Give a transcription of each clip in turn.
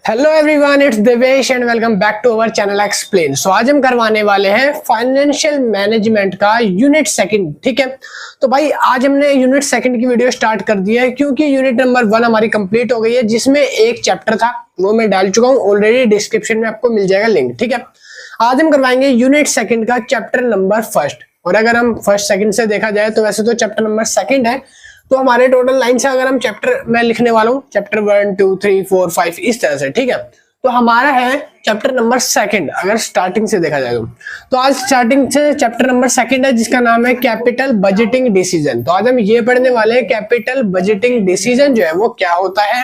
Hello everyone, it's Devesh and welcome back to our channel explain. So आज हम करवाने वाले हैं फाइनेंशियल मैनेजमेंट का यूनिट सेकंड। ठीक है, तो भाई आज हमने यूनिट सेकंड की वीडियो स्टार्ट कर दी है क्योंकि यूनिट नंबर 1 हमारी कंप्लीट हो गई है, जिसमें एक चैप्टर था वो मैं डाल चुका हूँ ऑलरेडी, डिस्क्रिप्शन में आपको मिल जाएगा लिंक। ठीक है, आज हम करवाएंगे यूनिट सेकंड का चैप्टर नंबर फर्स्ट। और अगर हम फर्स्ट सेकंड से देखा जाए तो वैसे तो चैप्टर नंबर सेकंड है, तो हमारे टोटल लाइन से अगर हम चैप्टर मैं लिखने वाला हूँ चैप्टर 1 2 3 4 5 इस तरह से। ठीक है, तो हमारा है चैप्टर नंबर सेकंड अगर स्टार्टिंग से देखा जाए तो आज स्टार्टिंग से चैप्टर नंबर सेकंड है जिसका नाम है कैपिटल बजटिंग डिसीजन। तो आज हम ये पढ़ने वाले हैं कैपिटल बजटिंग डिसीजन जो है वो क्या होता है।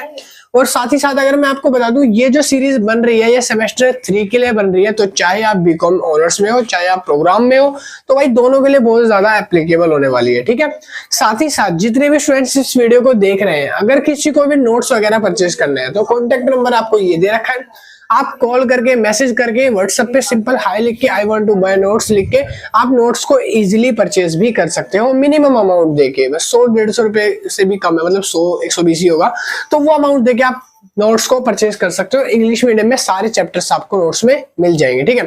और साथ ही साथ अगर मैं आपको बता दूं, ये जो सीरीज बन रही है ये सेमेस्टर 3 के लिए बन रही है, तो चाहे आप बीकॉम ऑनर्स में हो चाहे आप प्रोग्राम में हो, तो भाई दोनों के लिए बहुत ज्यादा एप्लीकेबल होने वाली है। ठीक है, साथ ही साथ जितने भी स्टूडेंट्स इस वीडियो को देख रहे हैं, अगर किसी को भी नोट्स वगैरह परचेज करने हैं तो कॉन्टेक्ट नंबर आपको ये दे रखा है, आप कॉल करके मैसेज करके व्हाट्सएप पे सिंपल हाई लिख के I want to buy notes लिख के आप नोट्स को इजीली परचेज भी कर सकते हो मिनिमम अमाउंट देके। बस 100-150 रुपए से भी कम है, मतलब 100-120 ही होगा, तो वो अमाउंट देके आप नोट्स को परचेज कर सकते हो। इंग्लिश मीडियम में सारे चैप्टर्स आपको नोट्स में मिल जाएंगे। ठीक है,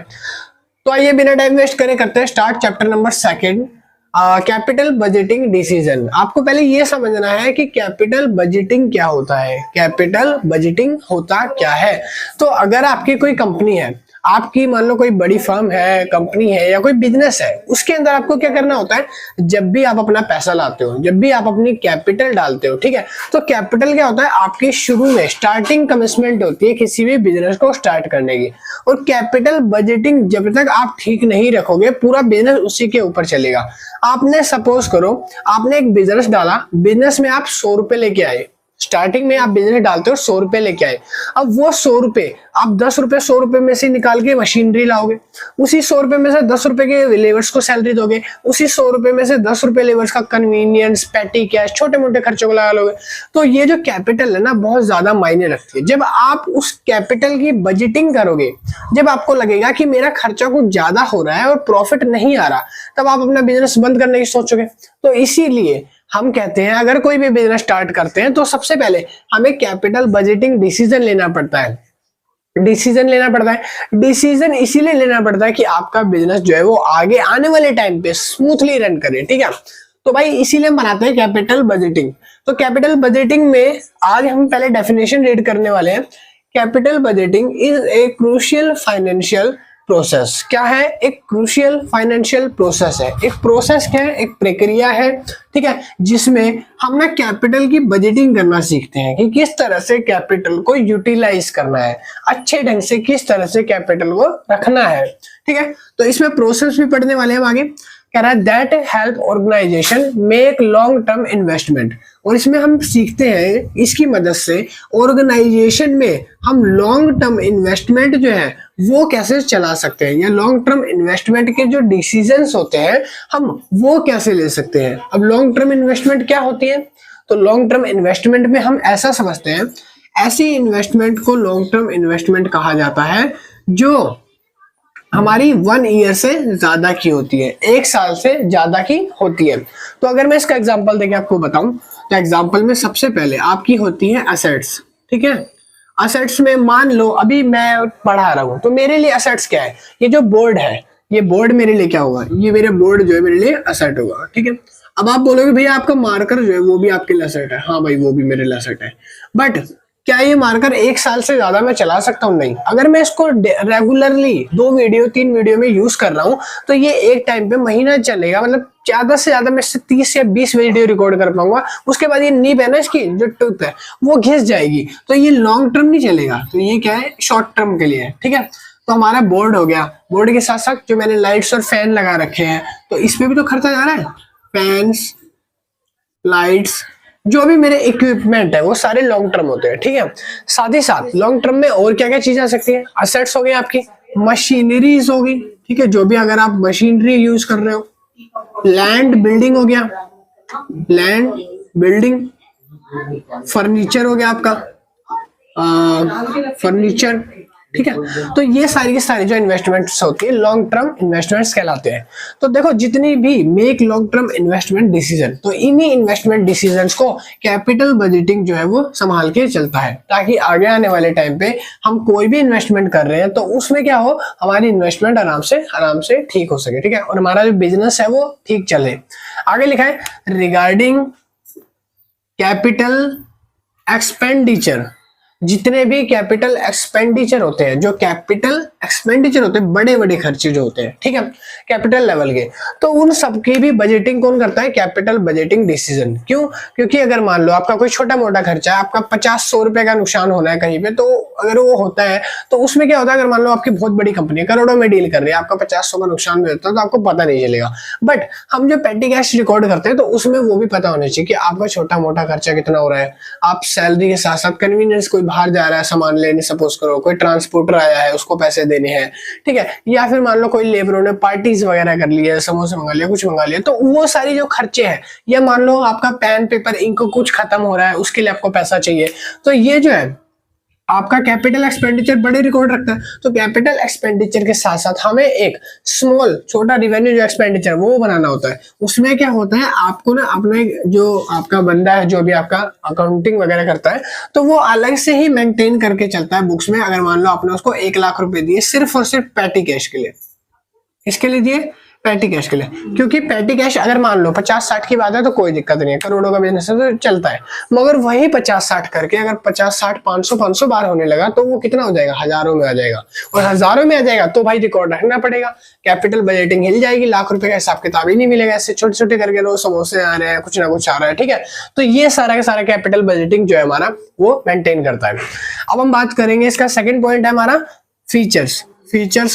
तो आइए बिना टाइम वेस्ट करे करते हैं start chapter number second, capital budgeting decision. आपको पहले ये समझना है कि कैपिटल बजटिंग क्या होता है। कैपिटल बजटिंग होता क्या है, तो अगर आपकी कोई कंपनी है, आपकी मान लो कोई बड़ी फर्म है, कंपनी है या कोई बिजनेस है, उसके अंदर आपको क्या करना होता है, जब भी आप अपना पैसा लाते हो, जब भी आप अपनी कैपिटल डालते हो, ठीक है, तो कैपिटल क्या होता है, आपकी शुरू में स्टार्टिंग कमिटमेंट होती है किसी भी बिजनेस को स्टार्ट करने की। और कैपिटल बजटिंग जब तक आप ठीक नहीं रखोगे पूरा बिजनेस उसी के ऊपर चलेगा। आपने सपोज करो आपने एक बिजनेस डाला, बिजनेस में आप 100 रुपए लेके आए, स्टार्टिंग में आप बिजनेस डालते हो 100 रुपए लेके आए, अब वो 100 रुपए आप 10 रुपए 100 रुपए में से निकाल के मशीनरी लाओगे, उसी 100 रुपए में से 10 रुपए के लेबर्स को सैलरी दोगे, उसी 100 रुपए में से 10 रुपए लेबर्स का कन्वीनियंस, पेटी कैश, छोटे मोटे खर्चों को लगा लोगे। तो ये जो कैपिटल है ना बहुत ज्यादा मायने रखती है। जब आप उस कैपिटल की बजटिंग करोगे, जब आपको लगेगा कि मेरा खर्चा कुछ ज्यादा हो रहा है और प्रॉफिट नहीं आ रहा, तब आप अपना बिजनेस बंद करने की सोचोगे। तो इसीलिए हम कहते हैं अगर कोई भी बिजनेस स्टार्ट करते हैं तो सबसे पहले हमें कैपिटल बजटिंग डिसीजन लेना पड़ता है। डिसीजन इसीलिए लेना पड़ता है कि आपका बिजनेस जो है वो आगे आने वाले टाइम पे स्मूथली रन करे। ठीक है, तो भाई इसीलिए हम बनाते हैं कैपिटल बजटिंग। तो कैपिटल बजटिंग में आज हम पहले डेफिनेशन रीड करने वाले हैं। Capital budgeting is a crucial financial process. क्या है? एक क्रूशियल फाइनेंशियल प्रोसेस है। एक प्रोसेस क्या है? एक प्रक्रिया है, ठीक है, जिसमें हम ना कैपिटल की बजटिंग करना सीखते हैं कि किस तरह से कैपिटल को यूटिलाइज करना है, अच्छे ढंग से किस तरह से कैपिटल को रखना है। ठीक है, तो इसमें प्रोसेस भी पढ़ने वाले हैं हम आगे। कह रहा है that help organisation make long term investment. और इसमें हम सीखते हैं इसकी मदद से ऑर्गेनाइजेशन में हम लॉन्ग टर्म इन्वेस्टमेंट जो है वो कैसे चला सकते हैं, या लॉन्ग टर्म इन्वेस्टमेंट के जो डिसीजंस होते हैं हम वो कैसे ले सकते हैं। अब लॉन्ग टर्म इन्वेस्टमेंट क्या होती है, तो लॉन्ग टर्म इन्वेस्टमेंट में हम ऐसा समझते हैं, ऐसी इन्वेस्टमेंट को लॉन्ग टर्म इन्वेस्टमेंट कहा जाता है जो हमारी 1 ईयर से ज्यादा की होती है, 1 साल से ज्यादा की होती है। तो अगर मैं इसका एग्जांपल देके आपको बताऊं, तो एग्जांपल में सबसे पहले आपकी होती है असेट्स। ठीक है, असेट्स में मान लो अभी मैं पढ़ा रहा हूं, तो मेरे लिए असेट्स क्या है, ये जो बोर्ड है, ये बोर्ड मेरे लिए क्या होगा, ये मेरे बोर्ड जो है मेरे लिए असेट होगा। ठीक है, अब आप बोलोगे भैया आपका मार्कर जो है वो भी आपके लिए असेट है। हाँ भाई, वो भी मेरे लिए असेट है, बट क्या ये मार्कर 1 साल से ज्यादा मैं चला सकता हूँ? नहीं। अगर मैं इसको रेगुलरली 2 वीडियो 3 वीडियो में यूज कर रहा हूँ तो ये एक टाइम पे महीना चलेगा, मतलब ज्यादा से ज्यादा मैं इससे 30 या 20 वीडियो रिकॉर्ड कर पाऊंगा। उसके बाद ये नीब है ना, इसकी जो टूथ है वो घिस जाएगी, तो ये लॉन्ग टर्म नहीं चलेगा। तो ये क्या है, शॉर्ट टर्म के लिए है। ठीक है, तो हमारा बोर्ड हो गया। बोर्ड के साथ साथ जो मैंने लाइट्स और फैन लगा रखे हैं, तो इसमें भी तो खर्चा जा रहा है। फैंस, लाइट्स, जो भी मेरे इक्विपमेंट है वो सारे लॉन्ग टर्म होते हैं। ठीक है, साथ ही साथ लॉन्ग टर्म में और क्या क्या चीजें आ सकती है, असेट्स हो गई आपकी, मशीनरीज हो गई, ठीक है, जो भी अगर आप मशीनरी यूज कर रहे हो, लैंड बिल्डिंग हो गया, लैंड बिल्डिंग, फर्नीचर हो गया आपका, फर्नीचर, ठीक है। तो ये सारी की सारी जो इन्वेस्टमेंट्स होती है लॉन्ग टर्म इन्वेस्टमेंट्स कहलाते हैं। तो देखो जितनी भी make long term investment decision, तो इन्हीं इन्वेस्टमेंट डिसीजंस को कैपिटल बजटिंग जो है वो संभाल के चलता है, ताकि आगे आने वाले टाइम पे हम कोई भी इन्वेस्टमेंट कर रहे हैं तो उसमें क्या हो, हमारी इन्वेस्टमेंट आराम से ठीक हो सके, ठीक है, और हमारा जो बिजनेस है वो ठीक चले। आगे लिखा है रिगार्डिंग कैपिटल एक्सपेंडिचर, जितने भी कैपिटल एक्सपेंडिचर होते हैं, जो कैपिटल एक्सपेंडिचर होते हैं, बड़े बड़े खर्चे जो होते हैं, ठीक है, कैपिटल लेवल के, तो उन सबकी भी बजटिंग कौन करता है, कैपिटल बजटिंग डिसीजन। क्यों? क्योंकि अगर मान लो आपका कोई छोटा मोटा खर्चा है, आपका 50-100 रुपए का नुकसान होना है कहीं पे, तो अगर वो होता है तो उसमें क्या होता है, अगर मान लो आपकी बहुत बड़ी कंपनी है, करोड़ों में डील कर रही है, आपका 50-100 का नुकसान भी होता है तो आपको पता नहीं चलेगा। बट हम जो पेटी कैश रिकॉर्ड करते हैं तो उसमें वो भी पता होना चाहिए कि आपका छोटा मोटा खर्चा कितना हो रहा है। आप सैलरी के साथ साथ कन्वीनियंस, कोई बाहर जा रहा है सामान लेने, सपोज करो कोई ट्रांसपोर्टर आया है उसको पैसे देने हैं, ठीक है, या फिर मान लो कोई लेबरों ने पार्टीज वगैरह कर ली है, समोसे मंगा लिया, कुछ मंगा लिया, तो वो सारी जो खर्चे हैं, या मान लो आपका पेन पेपर इंक कुछ खत्म हो रहा है, उसके लिए आपको पैसा चाहिए, तो ये जो है आपका कैपिटल एक्सपेंडिचर बड़े रिकॉर्ड रखता है। तो कैपिटल एक्सपेंडिचर के साथ साथ हमें एक स्मॉल छोटा रिवेन्यू जो एक्सपेंडिचर वो बनाना होता है। उसमें क्या होता है, आपको ना अपने जो आपका बंदा है, जो भी आपका अकाउंटिंग वगैरह करता है, तो वो अलग से ही मेंटेन करके चलता है बुक्स में। अगर मान लो आपने उसको 1 लाख रुपए दिए सिर्फ और सिर्फ पैटी कैश के लिए, इसके लिए दिए पैटी कैश के लिए, क्योंकि पैटी कैश अगर मान लो 50-60 की बात है तो कोई दिक्कत नहीं है, करोड़ों का बिजनेस है तो चलता है। मगर वही 50-60 करके अगर 50-60 500 बार होने लगा तो वो कितना हो जाएगा, हजारों में आ जाएगा, और हजारों में आ जाएगा तो भाई रिकॉर्ड रखना पड़ेगा, कैपिटल बजटिंग हिल जाएगी, लाख रुपए का हिसाब किताब ही नहीं मिलेगा। ऐसे छोटे छोटे करके रोज समोसे आ रहे हैं, कुछ ना कुछ आ रहा है, ठीक है। तो ये सारा का सारा कैपिटल बजटिंग जो है हमारा वो मेंटेन करता है। अब हम बात करेंगे, इसका सेकंड पॉइंट है हमारा features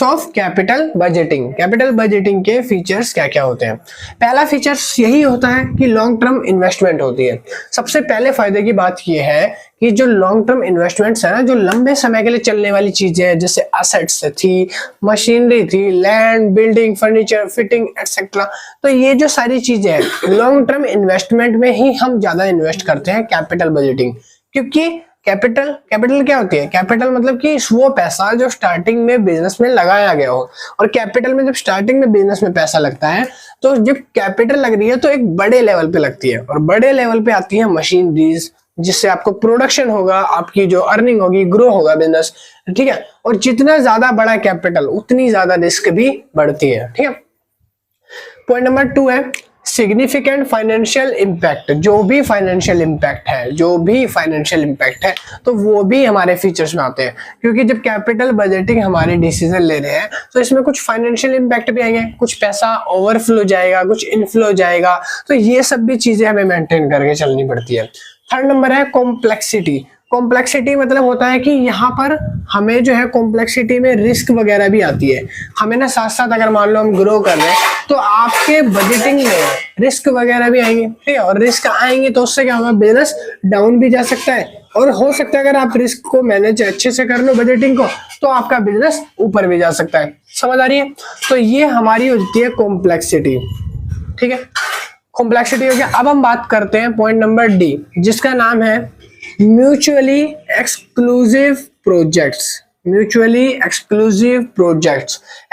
of capital budgeting. Capital budgeting के फीचर्स क्या क्या होते हैं। पहला फीचर्स यही होता है कि लॉन्ग टर्म इन्वेस्टमेंट होती है। सबसे पहले फायदे की बात यह है कि जो लॉन्ग टर्म इन्वेस्टमेंट्स है ना, जो लंबे समय के लिए चलने वाली चीजें हैं, जैसे असेट्स थी, मशीनरी थी, land, building, furniture, fitting etcetera, तो ये जो सारी चीजें हैं लॉन्ग टर्म इन्वेस्टमेंट में ही हम ज्यादा इन्वेस्ट करते हैं कैपिटल बजटिंग। क्योंकि कैपिटल क्या होती है, कैपिटल मतलब कि वो पैसा जो स्टार्टिंग में बिजनेस में लगाया गया हो। और कैपिटल में जब स्टार्टिंग में बिजनेस में पैसा लगता है तो जब कैपिटल लग रही है तो एक बड़े लेवल पे लगती है, और बड़े लेवल पे आती है मशीनरीज, जिससे आपको प्रोडक्शन होगा, आपकी जो अर्निंग होगी, ग्रो होगा बिजनेस, ठीक है। और जितना ज्यादा बड़ा कैपिटल उतनी ज्यादा रिस्क भी बढ़ती है, ठीक है। पॉइंट नंबर 2 है सिग्निफिकेंट फाइनेंशियल इम्पैक्ट। जो भी फाइनेंशियल इम्पैक्ट है तो वो भी हमारे फीचर्स में आते हैं, क्योंकि जब कैपिटल बजटिंग हमारे डिसीजन ले रहे हैं तो इसमें कुछ फाइनेंशियल इम्पैक्ट भी आएंगे, कुछ पैसा ओवरफ्लो जाएगा, कुछ इनफ्लो जाएगा, तो ये सब भी चीजें हमें मेंटेन करके चलनी पड़ती है। थर्ड नंबर है कॉम्प्लेक्सिटी मतलब होता है कि यहाँ पर हमें जो है कॉम्प्लेक्सिटी में रिस्क वगैरह भी आती है। हमें ना साथ साथ अगर मान लो हम ग्रो कर रहे हैं तो आपके बजटिंग में रिस्क वगैरह भी आएंगे, ठीक है। और रिस्क आएंगे तो उससे क्या होगा, बिजनेस डाउन भी जा सकता है, और हो सकता है अगर आप रिस्क को मैनेज अच्छे से कर लो बजटिंग को तो आपका बिजनेस ऊपर भी जा सकता है। समझ आ रही है? तो ये हमारी होती है कॉम्प्लेक्सिटी, ठीक है। कॉम्प्लेक्सिटी हो गया। अब हम बात करते हैं पॉइंट नंबर डी, जिसका नाम है म्यूचुअली एक्सक्लूसिव प्रोजेक्ट्स।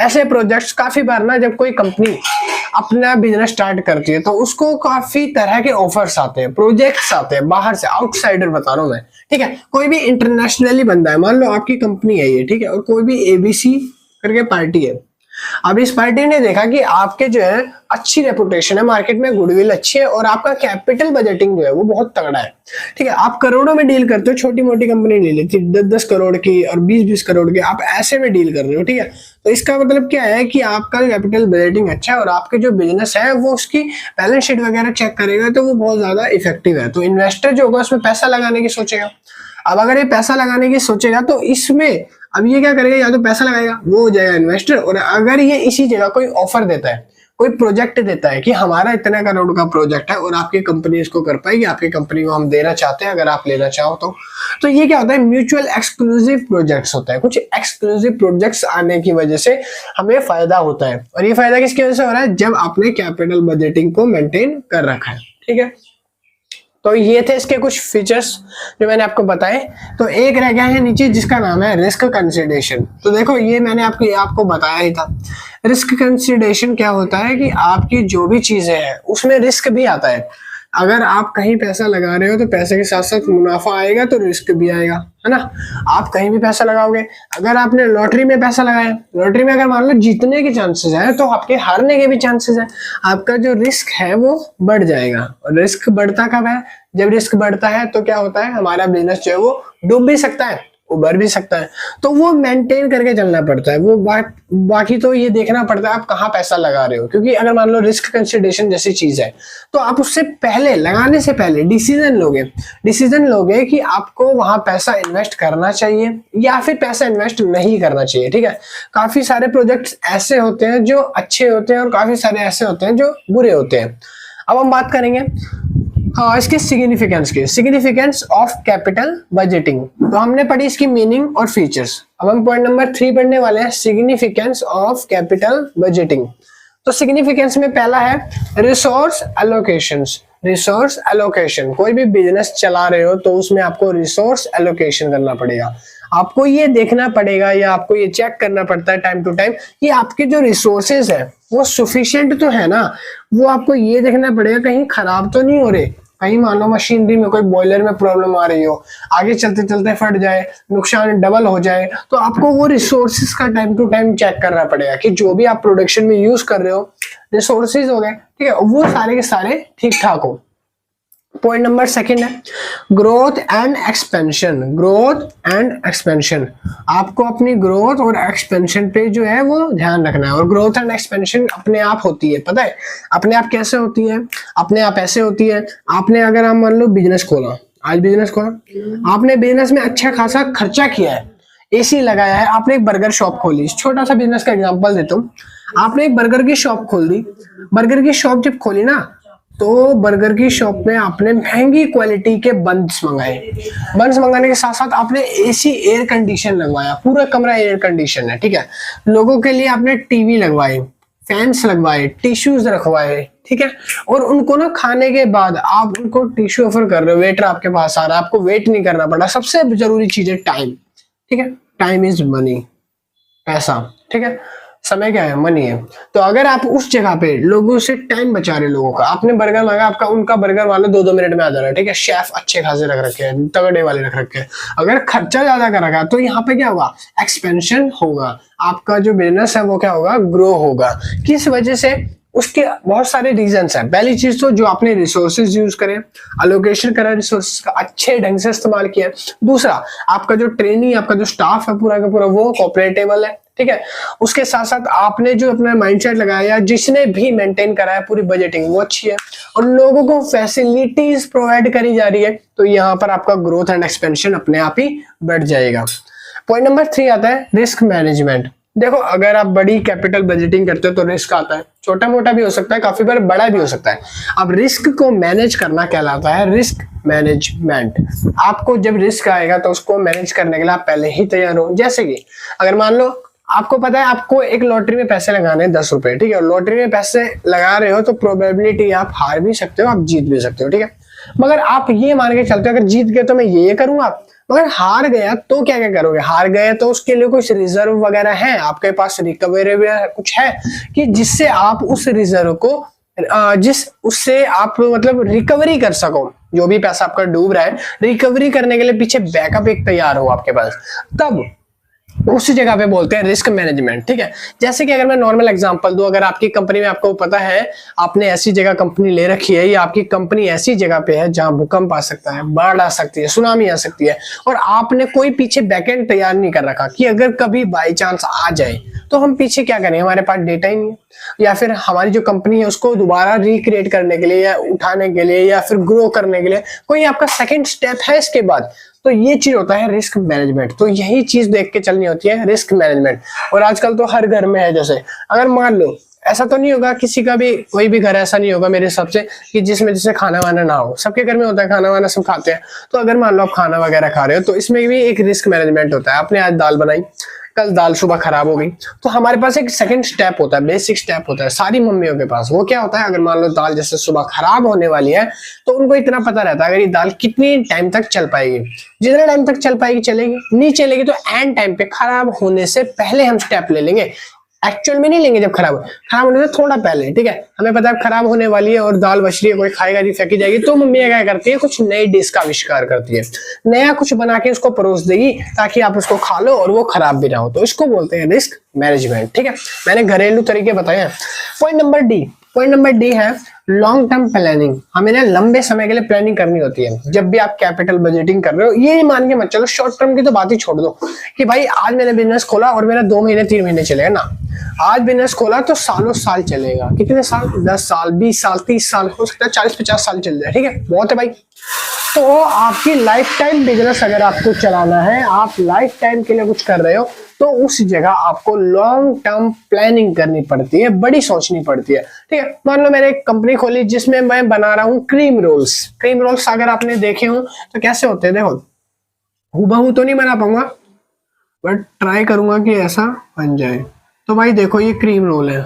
ऐसे प्रोजेक्ट्स काफी बार ना जब कोई कंपनी अपना बिजनेस स्टार्ट करती है तो उसको काफी तरह के ऑफर्स आते हैं, प्रोजेक्ट्स आते हैं बाहर से, आउटसाइडर बता रहा हूं मैं, ठीक है। कोई भी इंटरनेशनली बंदा है, मान लो आपकी कंपनी है ये, ठीक है, और कोई भी एबीसी करके पार्टी है। अब इस पार्टी ने देखा कि आपके जो है अच्छी रेपुटेशन है मार्केट में, गुडविल अच्छी है, और आपका कैपिटल बजटिंग जो है वो बहुत तगड़ा है, ठीक है। आप करोड़ों में डील करते हो, छोटी मोटी कंपनी नहीं लेती 10-10 करोड़ की और 20-20 करोड़ की, आप ऐसे में डील कर रहे हो, ठीक है। तो इसका मतलब क्या है कि आपका कैपिटल बजटिंग अच्छा है और आपके जो बिजनेस है वो उसकी बैलेंस शीट वगैरह चेक करेगा तो वो बहुत ज्यादा इफेक्टिव है। तो इन्वेस्टर जो होगा उसमें पैसा लगाने की सोचेगा। अब अगर ये पैसा लगाने की सोचेगा तो इसमें अब ये क्या करेगा, या तो पैसा लगाएगा, वो हो जाएगा इन्वेस्टर। और अगर ये इसी जगह कोई ऑफर देता है, कोई प्रोजेक्ट देता है कि हमारा इतना करोड़ का प्रोजेक्ट है और आपकी कंपनी इसको कर पाएगी, आपकी कंपनी को हम देना चाहते हैं अगर आप लेना चाहो तो ये क्या होता है, म्यूचुअल एक्सक्लूसिव प्रोजेक्ट्स होता है। कुछ एक्सक्लूसिव प्रोजेक्ट्स आने की वजह से हमें फायदा होता है, और ये फायदा किसकी वजह से हो रहा है, जब आपने कैपिटल बजटिंग को मेंटेन कर रखा है, ठीक है। तो ये थे इसके कुछ फीचर्स जो मैंने आपको बताए। तो एक रह गया है नीचे जिसका नाम है रिस्क कंसिडरेशन। तो देखो ये मैंने आपको बताया ही था। रिस्क कंसिडरेशन क्या होता है कि आपकी जो भी चीजें हैं उसमें रिस्क भी आता है। अगर आप कहीं पैसा लगा रहे हो तो पैसे के साथ साथ मुनाफा आएगा तो रिस्क भी आएगा, है ना। आप कहीं भी पैसा लगाओगे, अगर आपने लॉटरी में पैसा लगाया, लॉटरी में अगर मान लो जीतने के चांसेस है तो आपके हारने के भी चांसेस है। आपका जो रिस्क है वो बढ़ जाएगा। और रिस्क बढ़ता कब है? जब रिस्क बढ़ता है तो क्या होता है, हमारा बिजनेस जो है वो डूब भी सकता है, उबर भी सकता है। तो वो मेंटेन करके चलना पड़ता है। वो बाकी तो ये देखना पड़ता है आप कहाँ पैसा लगा रहे हो। क्योंकि अगर मान लो रिस्क कंसिडरेशन जैसी चीज है तो आप उससे पहले, लगाने से पहले डिसीजन लोगे कि आपको वहां पैसा इन्वेस्ट करना चाहिए या फिर पैसा इन्वेस्ट नहीं करना चाहिए। ठीक है, काफी सारे प्रोजेक्ट्स ऐसे होते हैं जो अच्छे होते हैं और काफी सारे ऐसे होते हैं जो बुरे होते हैं। अब हम बात करेंगे हाँ इसके सिग्निफिकेंस ऑफ कैपिटल बजटिंग। तो हमने पढ़ी इसकी मीनिंग और फीचर्स। अब हम पॉइंट नंबर 3 पढ़ने वाले हैं, सिग्निफिकेंस ऑफ कैपिटल बजटिंग। तो सिग्निफिकेंस में पहला है रिसोर्स एलोकेशन। कोई भी बिजनेस चला रहे हो तो उसमें आपको रिसोर्स एलोकेशन करना पड़ेगा। आपको ये देखना पड़ेगा या आपको ये चेक करना पड़ता है टाइम टू टाइम कि आपके जो रिसोर्सेज है वो सफिशिएंट तो है ना। वो आपको ये देखना पड़ेगा कहीं खराब तो नहीं हो रहे। कहीं मान लो मशीनरी में कोई बॉयलर में प्रॉब्लम आ रही हो, आगे चलते चलते फट जाए, नुकसान डबल हो जाए, तो आपको वो रिसोर्सेज का टाइम टू टाइम चेक करना पड़ेगा कि जो भी आप प्रोडक्शन में यूज कर रहे हो, रिसोर्सेज हो गए, ठीक है, वो सारे के सारे ठीक ठाक हो। पॉइंट नंबर 2 है ग्रोथ एंड एक्सपेंशन। आपको अपनी ग्रोथ और एक्सपेंशन पे जो है वो ध्यान रखना है। और ग्रोथ एंड एक्सपेंशन अपने आप होती है, पता है अपने आप कैसे होती है? अपने आप ऐसे होती है, आपने अगर आप मान लो बिजनेस खोला, आपने बिजनेस में अच्छा खासा खर्चा किया है, एसी लगाया है, आपने एक बर्गर शॉप खोली। छोटा सा बिजनेस का एग्जांपल देता हूँ। आपने एक बर्गर की शॉप खोल दी। बर्गर की शॉप जब खोली ना तो बर्गर की शॉप में आपने महंगी क्वालिटी के बन्स मंगाए। बन्स मंगाने के साथ साथ आपने एसी एयर कंडीशन लगवाया, पूरा कमरा एयर कंडीशन है, ठीक है। लोगों के लिए आपने टीवी लगवाए, फैंस लगवाए, टिश्यूज रखवाए, ठीक है। और उनको ना खाने के बाद आप उनको टिश्यू ऑफर कर रहे हो, वेटर आपके पास आ रहा है, आपको वेट नहीं करना पड़ा। सबसे जरूरी चीज है टाइम, ठीक है। टाइम इज मनी, पैसा, ठीक है। समय क्या है? मनी है। तो अगर आप उस जगह पे लोगों से टाइम बचा रहे, लोगों का, आपने बर्गर मांगा, आपका उनका बर्गर मान लो 2-2 मिनट में आ जा रहा है, ठीक है। शेफ अच्छे खासे रख रखे हैं, तगड़े वाले रख रखे हैं। अगर खर्चा ज्यादा कर रखा तो यहाँ पे क्या होगा? एक्सपेंशन होगा। आपका जो बिजनेस है वो क्या होगा? ग्रो होगा। किस वजह से? उसके बहुत सारे रीजंस हैं। पहली चीज तो जो आपने रिसोर्सेज यूज करे, अलोकेशन करा, रिसोर्सेज का अच्छे ढंग से इस्तेमाल किया। दूसरा, आपका जो ट्रेनिंग, आपका जो स्टाफ है पूरा का पूरा वो कोऑपरेटेबल है, ठीक है। उसके साथ साथ आपने जो अपना माइंडसेट लगाया, जिसने भी मेंटेन कराया पूरी बजटिंग वो अच्छी है, और लोगों को फैसिलिटीज प्रोवाइड करी जा रही है, तो यहाँ पर आपका ग्रोथ एंड एक्सपेंशन अपने आप ही बढ़ जाएगा। पॉइंट नंबर 3 आता है रिस्क मैनेजमेंट। देखो अगर आप बड़ी कैपिटल बजटिंग करते हो तो रिस्क आता है, छोटा मोटा भी हो सकता है, काफी बार बड़ा भी हो सकता है। अब रिस्क को मैनेज करना कहलाता है रिस्क मैनेजमेंट। आपको जब रिस्क आएगा तो उसको मैनेज करने के लिए आप पहले ही तैयार हो। जैसे कि अगर मान लो आपको पता है आपको एक लॉटरी में पैसे लगाने हैं 10 रुपए, ठीक है। लॉटरी में पैसे लगा रहे हो तो प्रोबेबिलिटी आप हार भी सकते हो, आप जीत भी सकते हो, ठीक है। मगर आप ये मान के चलते हो अगर जीत गए तो मैं ये करूंगा, मगर हार गया तो क्या क्या करोगे? हार गए तो उसके लिए कुछ रिजर्व वगैरह है आपके पास, रिकवरी कुछ है कि जिससे आप उस रिजर्व को उससे आप मतलब रिकवरी कर सको। जो भी पैसा आपका डूब रहा है, रिकवरी करने के लिए पीछे बैकअप एक तैयार हो आपके पास, तब उस जगह पे बोलते हैं रिस्क मैनेजमेंट, ठीक है। जैसे कि अगर मैं नॉर्मल एग्जांपल दूं, अगर आपकी कंपनी में आपको पता है आपने ऐसी जगह कंपनी ले रखी है, या आपकी कंपनी ऐसी जगह पे है जहां भूकंप आ सकता है, बाढ़ आ सकती है, सुनामी आ सकती है, और आपने कोई पीछे बैकएंड तैयार नहीं कर रखा कि अगर कभी बाई चांस आ जाए तो हम पीछे क्या करें? हमारे पास डेटा ही नहीं है, या फिर हमारी जो कंपनी है उसको दोबारा रिक्रिएट करने के लिए या उठाने के लिए या फिर ग्रो करने के लिए कोई आपका सेकंड स्टेप है इसके बाद, तो ये चीज होता है रिस्क मैनेजमेंट। तो यही चीज देख के चलनी होती है रिस्क मैनेजमेंट। और आजकल तो हर घर में है। जैसे अगर मान लो ऐसा तो नहीं होगा किसी का भी, कोई भी घर ऐसा नहीं होगा मेरे हिसाब से कि जिसमें जैसे खाना वाना ना हो। सबके घर में होता है खाना वाना, सब खाते हैं। तो अगर मान लो आप खाना वगैरह खा रहे हो तो इसमें भी एक रिस्क मैनेजमेंट होता है। आपने आज दाल बनाई, कल दाल सुबह खराब हो गई, तो हमारे पास एक सेकंड स्टेप होता है, बेसिक स्टेप होता है सारी मम्मियों के पास। वो क्या होता है, अगर मान लो दाल जैसे सुबह खराब होने वाली है तो उनको इतना पता रहता है अगर ये दाल कितनी टाइम तक चल पाएगी। जितना टाइम तक चल पाएगी चलेगी, नहीं चलेगी तो एंड टाइम पे खराब होने से पहले हम स्टेप ले लेंगे। एक्चुअल में नहीं लेंगे जब खराब होने से थोड़ा पहले, ठीक है। हमें पता है खराब होने वाली है और दाल बच रही है, कोई खाएगा नहीं, फेंकी जाएगी, तो मम्मी क्या करती है, कुछ नई डिश का आविष्कार करती है, नया कुछ बना के उसको परोस देगी ताकि आप उसको खा लो और वो खराब भी ना हो। तो इसको बोलते हैं रिस्क मैनेजमेंट, ठीक है। मैंने घरेलू तरीके बताए हैं। पॉइंट नंबर डी है लॉन्ग टर्म प्लानिंग। हमें ना लंबे समय के लिए प्लानिंग करनी होती है। जब भी आप कैपिटल बजटिंग कर रहे हो, ये मान के मत चलो, शॉर्ट टर्म की तो बात ही छोड़ दो कि भाई आज मैंने बिजनेस खोला और मेरा 2 महीने 3 महीने चलेगा ना। आज बिजनेस खोला तो सालों साल चलेगा। कितने साल? 10 साल, 20 साल, 30 साल, हो सकता है 40-50 साल चल जाए, ठीक है, बहुत है भाई। तो आपकी लाइफ टाइम बिजनेस अगर आपको चलाना है, आप लाइफ टाइम के लिए कुछ कर रहे हो, तो उस जगह आपको लॉन्ग टर्म प्लानिंग करनी पड़ती है, बड़ी सोचनी पड़ती है, ठीक है। मान लो मैंने एक कंपनी खोली जिसमें मैं बना रहा हूँ क्रीम रोल्स अगर आपने देखे हो तो कैसे होते हैं, देखो हूबहू तो नहीं बना पाऊंगा बट ट्राई करूंगा कि ऐसा बन जाए। तो भाई देखो ये क्रीम रोल है,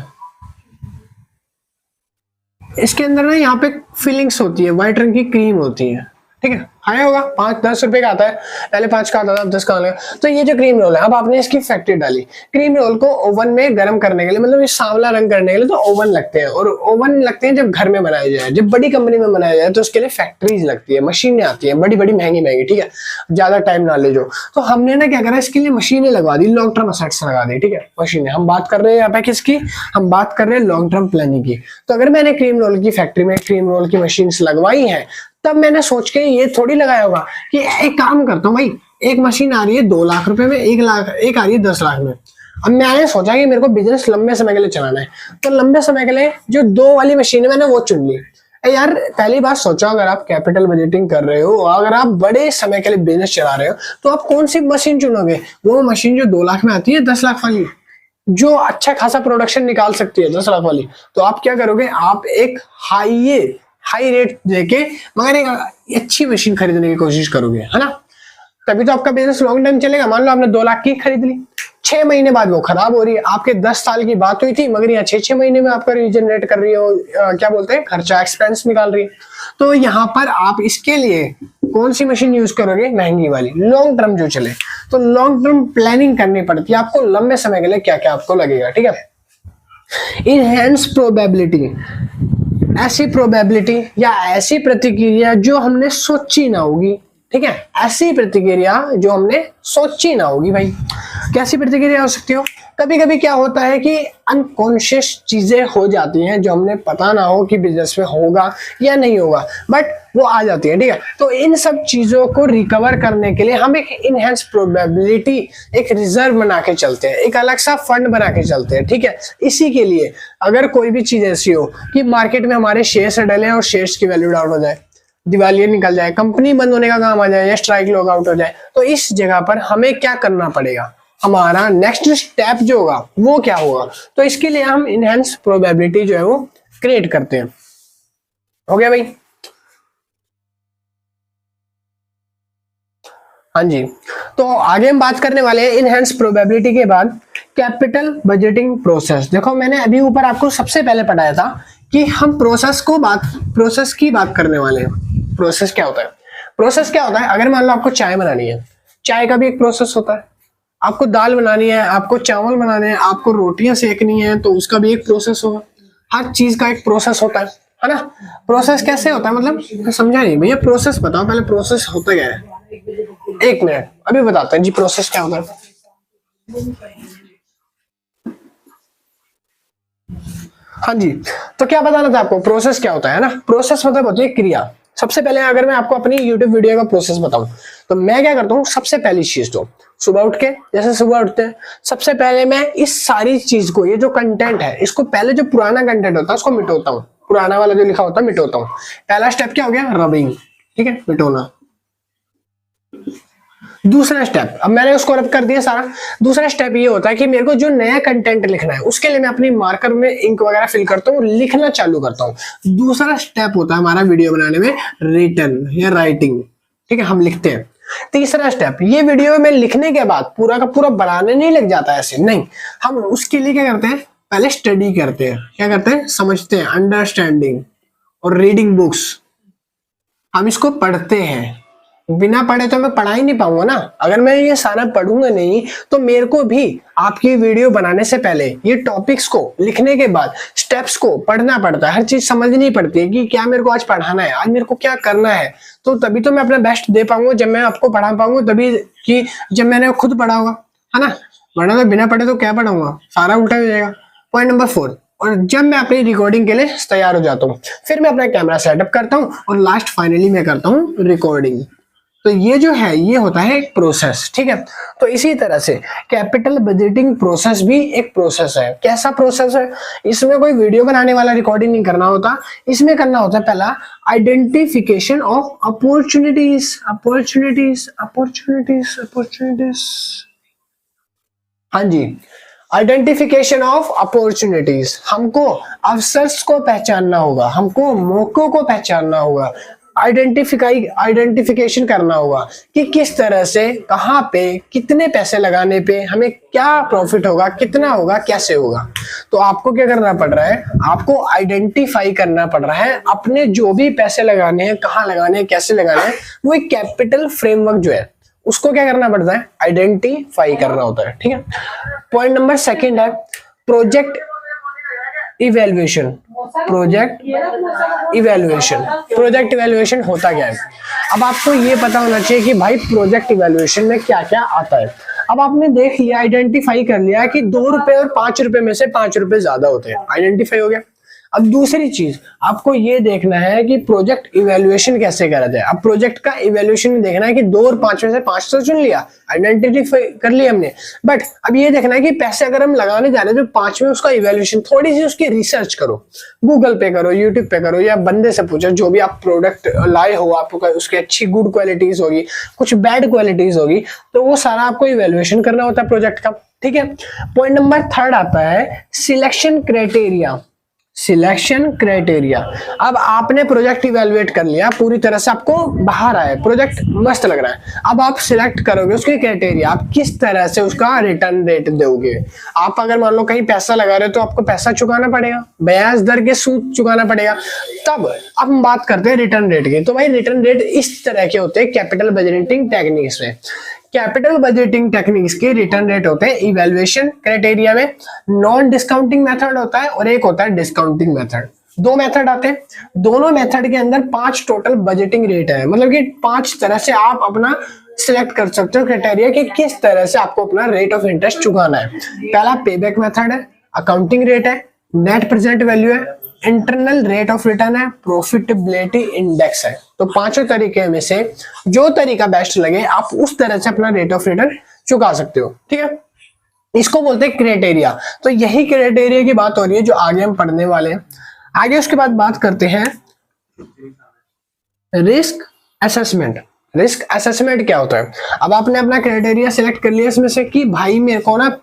इसके अंदर ना यहाँ पे फिलिंग्स होती है, व्हाइट रंग की क्रीम होती है, ठीक है। आया होगा 5-10 रुपए का आता है, पहले 5 का आता था, अब 10 का आने लगा। तो ये जो क्रीम रोल है, अब आपने इसकी फैक्ट्री डाली। क्रीम रोल को ओवन में गर्म करने के लिए, मतलब ये सांवला रंग करने के लिए तो ओवन लगते हैं, और ओवन लगते हैं जब घर में बनाया जाए। जब बड़ी कंपनी में बनाया जाए तो उसके लिए फैक्ट्रीज लगती है, मशीनें आती है बड़ी बड़ी महंगी, ठीक है, ज्यादा टाइम ना ले जो। तो हमने ना क्या करा, इसके लिए मशीनें लगवा दी, लॉन्ग टर्म असेट्स लगा दी, ठीक है, मशीनें। हम बात कर रहे हैं यहाँ पे किसकी, हम बात कर रहे हैं लॉन्ग टर्म प्लानिंग की। तो अगर मैंने क्रीम रोल की फैक्ट्री में क्रीम रोल की मशीन लगवाई है, तब मैंने सोच के ये थोड़ी लगाया होगा कि एक काम करता हूँ भाई, एक मशीन आ रही है 2 लाख रुपए में, एक आ रही है 10 लाख में। अब मैंने सोचा कि मेरे को बिजनेस लंबे समय के लिए चलाना है, तो लंबे समय के लिए जो 2 वाली मशीन है मैंने वो चुन ली। यार पहली बात सोचो, अगर आप कैपिटल बजटिंग कर रहे हो, अगर आप बड़े समय के लिए बिजनेस चला रहे हो, तो आप कौन सी मशीन चुनोगे? वो मशीन जो 2 लाख में आती है, 10 लाख वाली, जो अच्छा खासा प्रोडक्शन निकाल सकती है, 10 लाख वाली। तो आप क्या करोगे, आप एक हाई रेट देके मगर एक अच्छी मशीन खरीदने की कोशिश करोगे, है ना। तभी तो आपका बिजनेस लॉन्ग टाइम चलेगा। मान लो आपने 2 लाख की खरीद ली, 6 महीने बाद वो खराब हो रही है, आपके 10 साल की बात हुई थी, मगर यहाँ 6 महीने में आपका रीजनरेट कर रही हो, क्या बोलते हैं, खर्चा एक्सपेंस निकाल रही है। तो यहाँ पर आप इसके लिए कौन सी मशीन यूज करोगे? महंगी वाली, लॉन्ग टर्म जो चले। तो लॉन्ग टर्म प्लानिंग करनी पड़ती है आपको, लंबे समय के लिए क्या क्या आपको लगेगा, ठीक है। इनहेंस प्रोबेबिलिटी, ऐसी प्रोबेबिलिटी या ऐसी प्रतिक्रिया जो हमने सोची ना होगी, ठीक है, ऐसी प्रतिक्रिया जो हमने सोची ना होगी। भाई कैसी प्रतिक्रिया हो सकती हो? कभी कभी क्या होता है कि अनकॉन्शियस चीजें हो जाती हैं जो हमने पता ना हो कि बिजनेस में होगा या नहीं होगा, बट वो आ जाती है, ठीक है। तो इन सब चीजों को रिकवर करने के लिए हम एक इनहेंस प्रोबेबिलिटी, एक रिजर्व बना के चलते हैं, एक अलग सा फंड बना के चलते हैं, ठीक है। इसी के लिए अगर कोई भी चीज ऐसी हो कि मार्केट में हमारे शेयर्स डले और शेयर्स की वैल्यू डाउन हो जाए, दिवालिया निकल जाए, कंपनी बंद होने का काम आ जाए या स्ट्राइक लॉग आउट हो जाए, तो इस जगह पर हमें क्या करना पड़ेगा? हमारा नेक्स्ट स्टेप जो होगा वो क्या होगा? तो इसके लिए हम इनहेंस प्रोबेबिलिटी जो है वो क्रिएट करते हैं। हो गया भाई? हाँ जी। तो आगे हम बात करने वाले हैं इनहेंस प्रोबेबिलिटी के बाद कैपिटल बजटिंग प्रोसेस। देखो मैंने अभी ऊपर आपको सबसे पहले पढ़ाया था कि हम प्रोसेस की बात करने वाले हैं। प्रोसेस क्या होता है? प्रोसेस क्या होता है? अगर मान लो आपको चाय बनानी है, चाय का भी एक प्रोसेस होता है। आपको दाल बनानी है, आपको चावल बनाने हैं, आपको रोटियां सेकनी है, तो उसका भी एक प्रोसेस होगा। हर चीज का एक प्रोसेस होता है ना। प्रोसेस कैसे होता है, मतलब समझा नहीं भैया, प्रोसेस बताओ पहले, प्रोसेस होता क्या है? एक मिनट अभी बताते हैं जी प्रोसेस क्या होता है। हाँ जी, तो क्या बताना था आपको, प्रोसेस क्या होता है ना। प्रोसेस मतलब होती है क्रिया। सबसे पहले अगर मैं आपको अपनी YouTube वीडियो का प्रोसेस बताऊं तो मैं क्या करता हूँ, सबसे पहली चीज तो सुबह उठ के, जैसे सुबह उठते हैं, सबसे पहले मैं इस सारी चीज को, ये जो कंटेंट है, इसको पहले जो पुराना कंटेंट होता है उसको मिटोता हूँ, पुराना वाला जो लिखा होता है मिटोता हूँ। पहला स्टेप क्या हो गया? रबिंग, ठीक है, मिटोना। दूसरा स्टेप, अब मैंने उसको रब कर दिया सारा। दूसरा स्टेप ये होता है कि मेरे को जो नया कंटेंट लिखना है उसके लिए मैं अपनी मार्कर में इंक वगैरह फिल करता हूँ, लिखना चालू करता हूँ। दूसरा स्टेप होता है हमारा वीडियो बनाने में रिटन या राइटिंग, ठीक है, हम लिखते हैं। तीसरा स्टेप, ये वीडियो में लिखने के बाद पूरा का पूरा बनाने नहीं लग जाता ऐसे, नहीं, हम उसके लिए क्या करते हैं, पहले स्टडी करते हैं, क्या करते हैं, समझते हैं, अंडरस्टैंडिंग और रीडिंग बुक्स, हम इसको पढ़ते हैं। बिना पढ़े तो मैं पढ़ा ही नहीं पाऊंगा ना। अगर मैं ये सारा पढ़ूंगा नहीं तो मेरे को भी आपकी वीडियो बनाने से पहले ये टॉपिक्स को लिखने के बाद स्टेप्स को पढ़ना पड़ता है, हर चीज समझनी पड़ती है कि क्या मेरे को आज पढ़ाना है, आज मेरे को क्या करना है। तो तभी तो मैं अपना बेस्ट दे पाऊंगा, जब मैं आपको पढ़ा पाऊंगा तभी, कि जब मैंने खुद पढ़ा होगा, है ना। वरना तो बिना पढ़े तो क्या पढ़ाऊंगा, सारा उल्टा हो जाएगा। पॉइंट नंबर 4, और जब मैं अपनी रिकॉर्डिंग के लिए तैयार हो जाता हूँ, फिर मैं अपना कैमरा सेटअप करता हूँ और लास्ट फाइनली मैं करता हूँ रिकॉर्डिंग। तो ये जो है ये होता है एक प्रोसेस, ठीक है। तो इसी तरह से कैपिटल बजटिंग प्रोसेस भी एक प्रोसेस है। कैसा प्रोसेस है, इसमें कोई वीडियो बनाने वाला रिकॉर्डिंग नहीं करना होता, इसमें करना होता है पहला identification of opportunities, opportunities, opportunities, opportunities, हाँ जी, आइडेंटिफिकेशन ऑफ अपॉर्चुनिटीज। हमको अवसर्स को पहचानना होगा, हमको मौकों को पहचानना होगा, आइडेंटिफिकेशन करना होगा कि किस तरह से, कहाँ पे, कितने पैसे लगाने पे हमें क्या प्रॉफिट होगा, कितना होगा, कैसे होगा। तो आपको क्या करना पड़ रहा है, आपको आइडेंटिफाई करना पड़ रहा है अपने जो भी पैसे लगाने हैं, कहाँ लगाने हैं, कैसे लगाने हैं। वो एक कैपिटल फ्रेमवर्क जो है उसको क्या करना पड़ता है, आइडेंटिफाई करना होता है, ठीक है। पॉइंट नंबर 2 है project evaluation. Project evaluation, project evaluation होता क्या है। अब आपको ये पता होना चाहिए कि भाई प्रोजेक्ट इवेल्युएशन में क्या क्या आता है। अब आपने देख लिया, आइडेंटिफाई कर लिया कि 2 रुपए और 5 रुपए में से 5 रुपए ज्यादा होते हैं, आइडेंटिफाई हो गया। अब दूसरी चीज आपको ये देखना है कि प्रोजेक्ट इवेल्युएशन कैसे करा जाए। अब प्रोजेक्ट का इवेल्युएशन देखना है कि 2 और 5 में से 5 तो चुन लिया, आइडेंटिफाई कर लिया हमने, बट अब ये देखना है कि पैसे अगर हम लगाने जा रहे हैं तो 5 में उसका इवेल्युएशन, थोड़ी सी उसकी रिसर्च करो, गूगल पे करो, यूट्यूब पे करो, या बंदे से पूछो, जो भी आप प्रोडक्ट लाए हो आपको उसकी अच्छी गुड क्वालिटीज होगी, कुछ बैड क्वालिटीज होगी, तो वो सारा आपको इवेल्युएशन करना होता है प्रोजेक्ट का, ठीक है। पॉइंट नंबर 3 आता है सिलेक्शन क्राइटेरिया। सिलेक्शन क्राइटेरिया, अब आपने प्रोजेक्ट इवेलुएट कर लिया, पूरी तरह से आपको बाहर आया, प्रोजेक्ट मस्त लग रहा है। अब आप सिलेक्ट करोगे उसके क्राइटेरिया, आप किस तरह से उसका रिटर्न रेट दोगे। आप अगर मान लो कहीं पैसा लगा रहे हो तो आपको पैसा चुकाना पड़ेगा, ब्याज दर के सूद चुकाना पड़ेगा। तब अब हम बात करते हैं रिटर्न रेट की। तो भाई रिटर्न रेट इस तरह के होते हैं कैपिटल बजटिंग टेक्निक्स में। कैपिटल बजटिंग टेक्निक्स के रिटर्न रेट होते हैं इवैल्यूएशन क्राइटेरिया में, नॉन डिस्काउंटिंग मेथड होता है और एक होता है डिस्काउंटिंग मेथड। 2 मेथड आते हैं, दोनों मेथड के अंदर 5 टोटल बजटिंग रेट है, मतलब कि 5 तरह से आप अपना सिलेक्ट कर सकते हो क्राइटेरिया कि किस तरह से आपको अपना रेट ऑफ इंटरेस्ट चुकाना है। पहला पेबैक मेथड है, अकाउंटिंग रेट है, नेट प्रेजेंट वैल्यू है, इंटरनल रेट ऑफ रिटर्न है, प्रॉफिटेबिलिटी इंडेक्स है। तो 5 तरीके में से जो तरीका बेस्ट लगे आप उस तरह से अपना रेट ऑफ रिटर्न चुका सकते हो, ठीक है। इसको बोलते हैं क्राइटेरिया। तो यही क्राइटेरिया की बात हो रही है जो आगे हम पढ़ने वाले हैं। आगे उसके बाद बात करते हैं रिस्क असेसमेंट। रिस्क असेसमेंट क्या होता है। अब आपने अपना क्राइटेरिया सिलेक्ट कर लिया इसमें से कि भाई मेरे को ना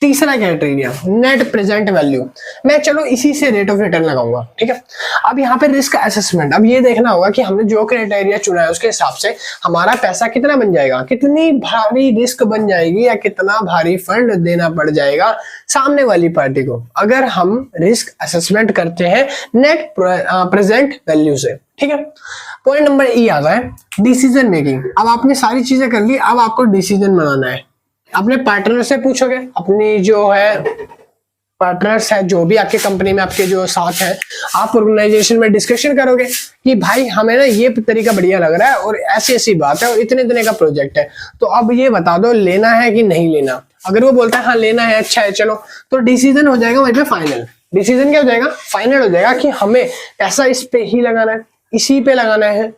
तीसरा क्राइटेरिया नेट प्रेजेंट वैल्यू, मैं चलो इसी से रेट ऑफ रिटर्न लगाऊंगा, ठीक है। अब यहाँ पे रिस्क असेसमेंट, अब ये देखना होगा कि हमने जो क्राइटेरिया चुना है उसके हिसाब से हमारा पैसा कितना बन जाएगा, कितनी भारी रिस्क बन जाएगी या कितना भारी फंड देना पड़ जाएगा सामने वाली पार्टी को, अगर हम रिस्क असेसमेंट करते हैं नेट प्रेजेंट वैल्यू से, ठीक है। पॉइंट नंबर ई आता है डिसीजन मेकिंग। अब आपने सारी चीजें कर ली, अब आपको डिसीजन बनाना है। अपने पार्टनर से पूछोगे, अपनी जो है पार्टनर्स है जो भी आपके कंपनी में आपके जो साथ है, आप ऑर्गेनाइजेशन में डिस्कशन करोगे कि भाई हमें ना ये तरीका बढ़िया लग रहा है और ऐसी ऐसी बात है और इतने इतने का प्रोजेक्ट है, तो अब ये बता दो लेना है कि नहीं लेना। अगर वो बोलता है हाँ लेना है, अच्छा है चलो, तो डिसीजन हो जाएगा मतलब फाइनल। डिसीजन क्या हो जाएगा, फाइनल हो जाएगा कि हमें पैसा इस पे ही लगाना है, इसी पे लगाना है,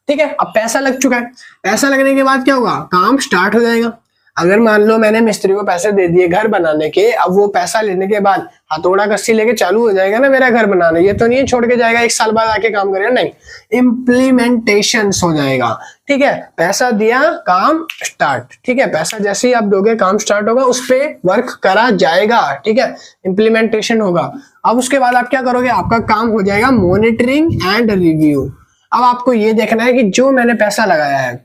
ठीक है। अब पैसा लग चुका है, पैसा लगने के बाद क्या होगा, काम स्टार्ट हो जाएगा। अगर मान लो मैंने मिस्त्री को पैसे दे दिए घर बनाने के, अब वो पैसा लेने के बाद हथौड़ा कस्सी लेके चालू हो जाएगा ना मेरा घर बनाना, ये तो नहीं छोड़ के जाएगा 1 साल बाद आके काम करेगा, नहीं, इम्प्लीमेंटेशन हो जाएगा, ठीक है। पैसा दिया, काम स्टार्ट, ठीक है। पैसा जैसे ही आप दोगे काम स्टार्ट होगा, उस पर वर्क करा जाएगा, ठीक है, इम्प्लीमेंटेशन होगा। अब उसके बाद आप क्या करोगे, आपका काम हो जाएगा मॉनिटरिंग एंड रिव्यू। अब आपको ये देखना है कि जो मैंने पैसा लगाया है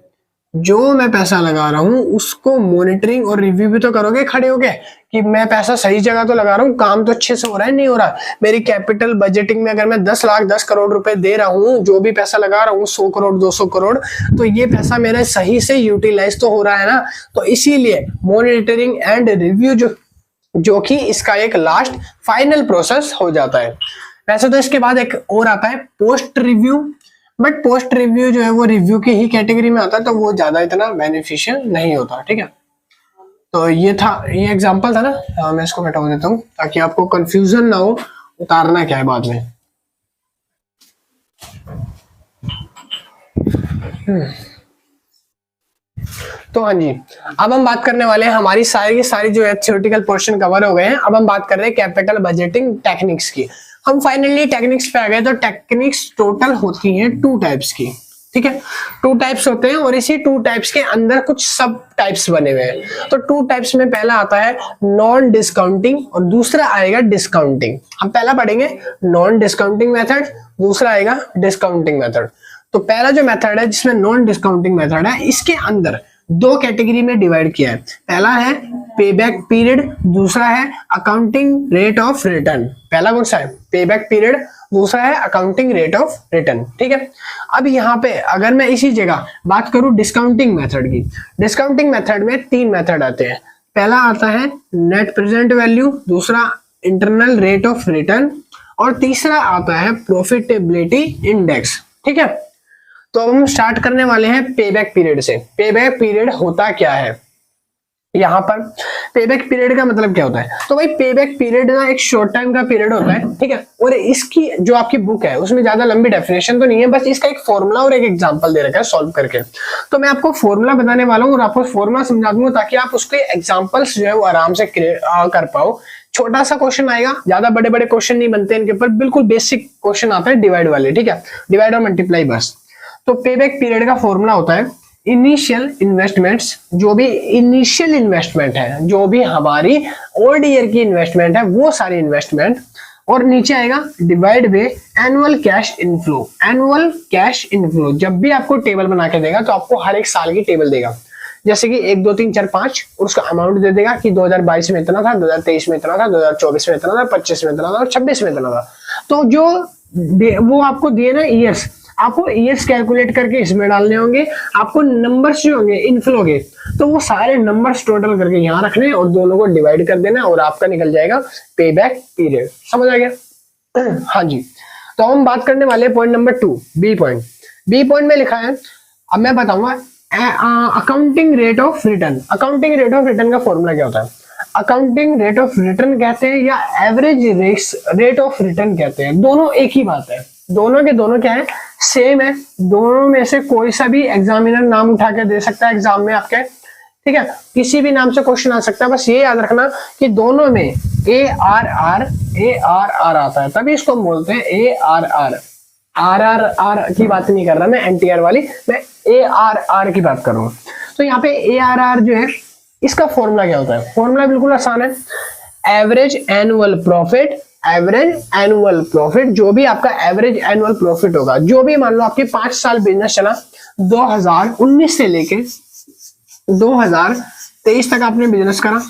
जो मैं पैसा लगा रहा हूं उसको मॉनिटरिंग और रिव्यू भी तो करोगे खड़े होके कि मैं पैसा सही जगह तो लगा रहा हूँ, काम तो अच्छे से हो रहा है नहीं हो रहा। मेरी कैपिटल बजटिंग में अगर मैं 10 लाख 10 करोड़ रुपए दे रहा हूँ, जो भी पैसा लगा रहा हूँ 100 करोड़ 200 करोड़, तो ये पैसा मेरा सही से यूटिलाइज तो हो रहा है ना। तो इसीलिए मॉनिटरिंग एंड रिव्यू जो कि इसका एक लास्ट फाइनल प्रोसेस हो जाता है। वैसे तो इसके बाद एक और आता है post review, but post review जो है वो रिव्यू की ही कैटेगरी में आता है, तो वो ज्यादा इतना बेनिफिशियल नहीं होता। ठीक है, तो ये एग्जांपल था ना। मैं इसको हटा देता हूँ ताकि आपको कंफ्यूजन ना हो उतारना क्या है बाद में। तो हाँ जी, अब हम बात करने वाले हैं, हमारी सारी की सारी जो है थ्योरेटिकल पोर्शन कवर हो गए हैं। अब हम बात कर रहे हैं कैपिटल बजटिंग टेक्निक्स की। हम फाइनली टेक्निक्स पे आ गए। तो टेक्निक्स टोटल होती हैं 2 टाइप्स की। ठीक है, 2 टाइप्स होते हैं और इसी 2 टाइप्स के अंदर कुछ सब टाइप्स बने हुए हैं। तो 2 टाइप्स में पहला आता है नॉन डिस्काउंटिंग और दूसरा आएगा डिस्काउंटिंग। हम पहला पढ़ेंगे नॉन डिस्काउंटिंग मेथड, दूसरा आएगा डिस्काउंटिंग मेथड। तो पहला जो मेथड है जिसमें नॉन डिस्काउंटिंग मेथड है, इसके अंदर 2 कैटेगरी में डिवाइड किया है। पहला है पेबैक पीरियड, दूसरा है अकाउंटिंग रेट ऑफ रिटर्न। पहला कौन सा है? पेबैक पीरियड, दूसरा है अकाउंटिंग रेट ऑफ रिटर्न। ठीक है, अब यहाँ पे अगर मैं इसी जगह बात करूं डिस्काउंटिंग मेथड की, डिस्काउंटिंग मेथड में 3 मेथड आते हैं। पहला आता है नेट प्रेजेंट वैल्यू, दूसरा इंटरनल रेट ऑफ रिटर्न और तीसरा आता है प्रॉफिटेबिलिटी इंडेक्स। ठीक है, तो अब हम स्टार्ट करने वाले हैं पेबैक पीरियड से। पेबैक पीरियड होता क्या है? यहाँ पर पेबैक पीरियड का मतलब क्या होता है? तो भाई पेबैक पीरियड ना एक शॉर्ट टाइम का पीरियड होता है। ठीक है, और इसकी जो आपकी बुक है उसमें ज्यादा लंबी डेफिनेशन तो नहीं है, बस इसका एक फॉर्मूला और एक एग्जांपल दे रखा है सॉल्व करके। तो मैं आपको फॉर्मूला बताने वाला हूँ और आपको फॉर्मूला समझा दूंगा ताकि आप उसके एग्जाम्पल्स जो है वो आराम से कर पाओ। छोटा सा क्वेश्चन आएगा, ज्यादा बड़े बड़े क्वेश्चन नहीं बनते इनके ऊपर, बिल्कुल बेसिक क्वेश्चन आता है डिवाइड वाले। ठीक है, डिवाइड और मल्टीप्लाई बस। तो पेबैक पीरियड का फॉर्मूला होता है इनिशियल इन्वेस्टमेंट्स, जो भी इनिशियल इन्वेस्टमेंट है, जो भी हमारी ओल्ड ईयर की इन्वेस्टमेंट है वो सारी इन्वेस्टमेंट, और नीचे आएगा divide by annual cash inflow. Annual cash inflow जब भी आपको टेबल बना के देगा तो आपको हर एक साल की टेबल देगा, जैसे कि 1 2 3 4 5 और उसका अमाउंट दे देगा कि 2022 में इतना था, 2023 में इतना था, 2024 में इतना था, 25 में इतना था और 26 में इतना था। तो जो वो आपको दिए ना ईयर्स, आपको ईयर्स कैलकुलेट करके इसमें डालने होंगे। आपको नंबर्स जो होंगे इनफ्लो के, तो वो सारे नंबर्स टोटल करके यहाँ रखने और दोनों को डिवाइड कर देना और आपका निकल जाएगा पेबैक पीरियड। समझ आ गया? हाँ जी, तो हम बात करने वाले point number 2, B point. B point में लिखा है, अब मैं बताऊंगा accounting rate of return. Accounting rate of return का फॉर्मूला क्या होता है? अकाउंटिंग रेट ऑफ रिटर्न कहते हैं या एवरेज रेट ऑफ रिटर्न कहते हैं, दोनों एक ही बात है। दोनों के दोनों क्या है? सेम है। दोनों में से कोई सा भी एग्जामिनर नाम उठा के दे सकता है एग्जाम में आपके। ठीक है, किसी भी नाम से क्वेश्चन आ सकता है। बस ये याद रखना कि दोनों में ARR आता है, तभी इसको हम बोलते हैं ARR। RRR की बात नहीं कर रहा मैं, NTR वाली, मैं ARR की बात कर रहा हूँ। तो यहाँ पे ARR जो है, इसका फॉर्मूला क्या होता है? फॉर्मूला बिल्कुल आसान है, average annual profit. Average annual profit, जो भी आपका एवरेज एनुअल प्रॉफिट होगा, जो भी मान लो आपके 5 साल बिजनेस चला, 2019 से लेके 2023 तक आपने बिजनेस करा,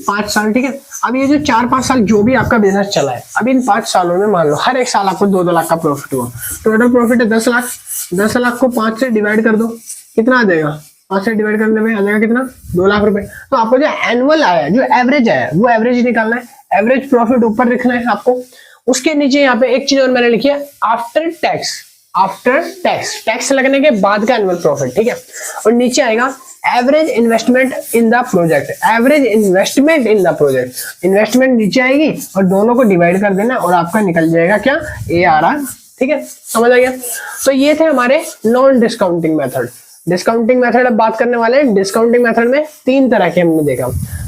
5 साल। ठीक है, अब ये जो 4-5 साल जो भी आपका बिजनेस चला है, अब इन 5 सालों में मान लो हर एक साल आपको 2-2 लाख का प्रॉफिट हुआ। टोटल प्रॉफिट है 10 लाख। 10 लाख को 5 से डिवाइड कर दो, कितना आ जाएगा? 5 से डिवाइड करने में आ जाएगा कितना? 2 लाख रुपए। तो आपको जो एनुअल आया, जो एवरेज आया, वो एवरेज निकालना है। एवरेज प्रॉफिट ऊपर लिखना है आपको। उसके नीचे यहाँ पे एक चीज और मैंने लिखी है, after tax. After tax, tax लगने के बाद का एनुअल प्रॉफिट। ठीक है, और नीचे आएगा average investment in the project. Average investment in the project, investment नीचे आएगी और दोनों को डिवाइड कर देना और आपका निकल जाएगा क्या? ARR। ठीक है, समझ आ गया? तो ये थे हमारे non discounting method. Discounting method अब बात करने वाले हैं। डिस्काउंटिंग मेथड में 3 तरह के हमने देखा।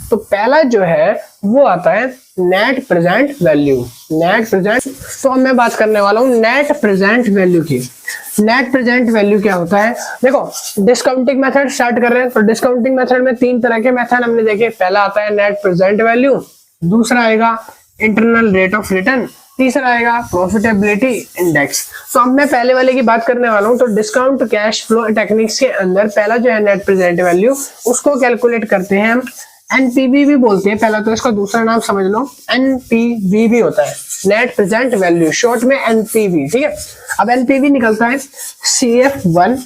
तो पहला जो है वो आता है net present value. Net present, तो अब मैं बात करने वाला हूँ नेट प्रेजेंट वैल्यू की। नेट प्रेजेंट वैल्यू क्या होता है? देखो, डिस्काउंटिंग मेथड स्टार्ट कर रहे हैं, तो डिस्काउंटिंग मेथड में 3 तरह के मेथड हमने देखे। पहला आता है नेट प्रेजेंट वैल्यू, दूसरा आएगा इंटरनल रेट ऑफ रिटर्न तीसरा आएगा प्रॉफिटेबिलिटी इंडेक्स। तो अब मैं पहले वाले की बात करने वाला हूँ। तो डिस्काउंट कैश फ्लो टेक्निक्स के अंदर पहला जो है नेट प्रेजेंट वैल्यू, उसको कैलकुलेट करते हैं हम एनपीवी भी बोलते हैं पहला, तो इसका दूसरा नाम समझ लो एनपीवी भी होता है, नेट प्रेजेंट वैल्यू, शॉर्ट में एनपीवी। ठीक है, अब एनपीवी निकलता है CF1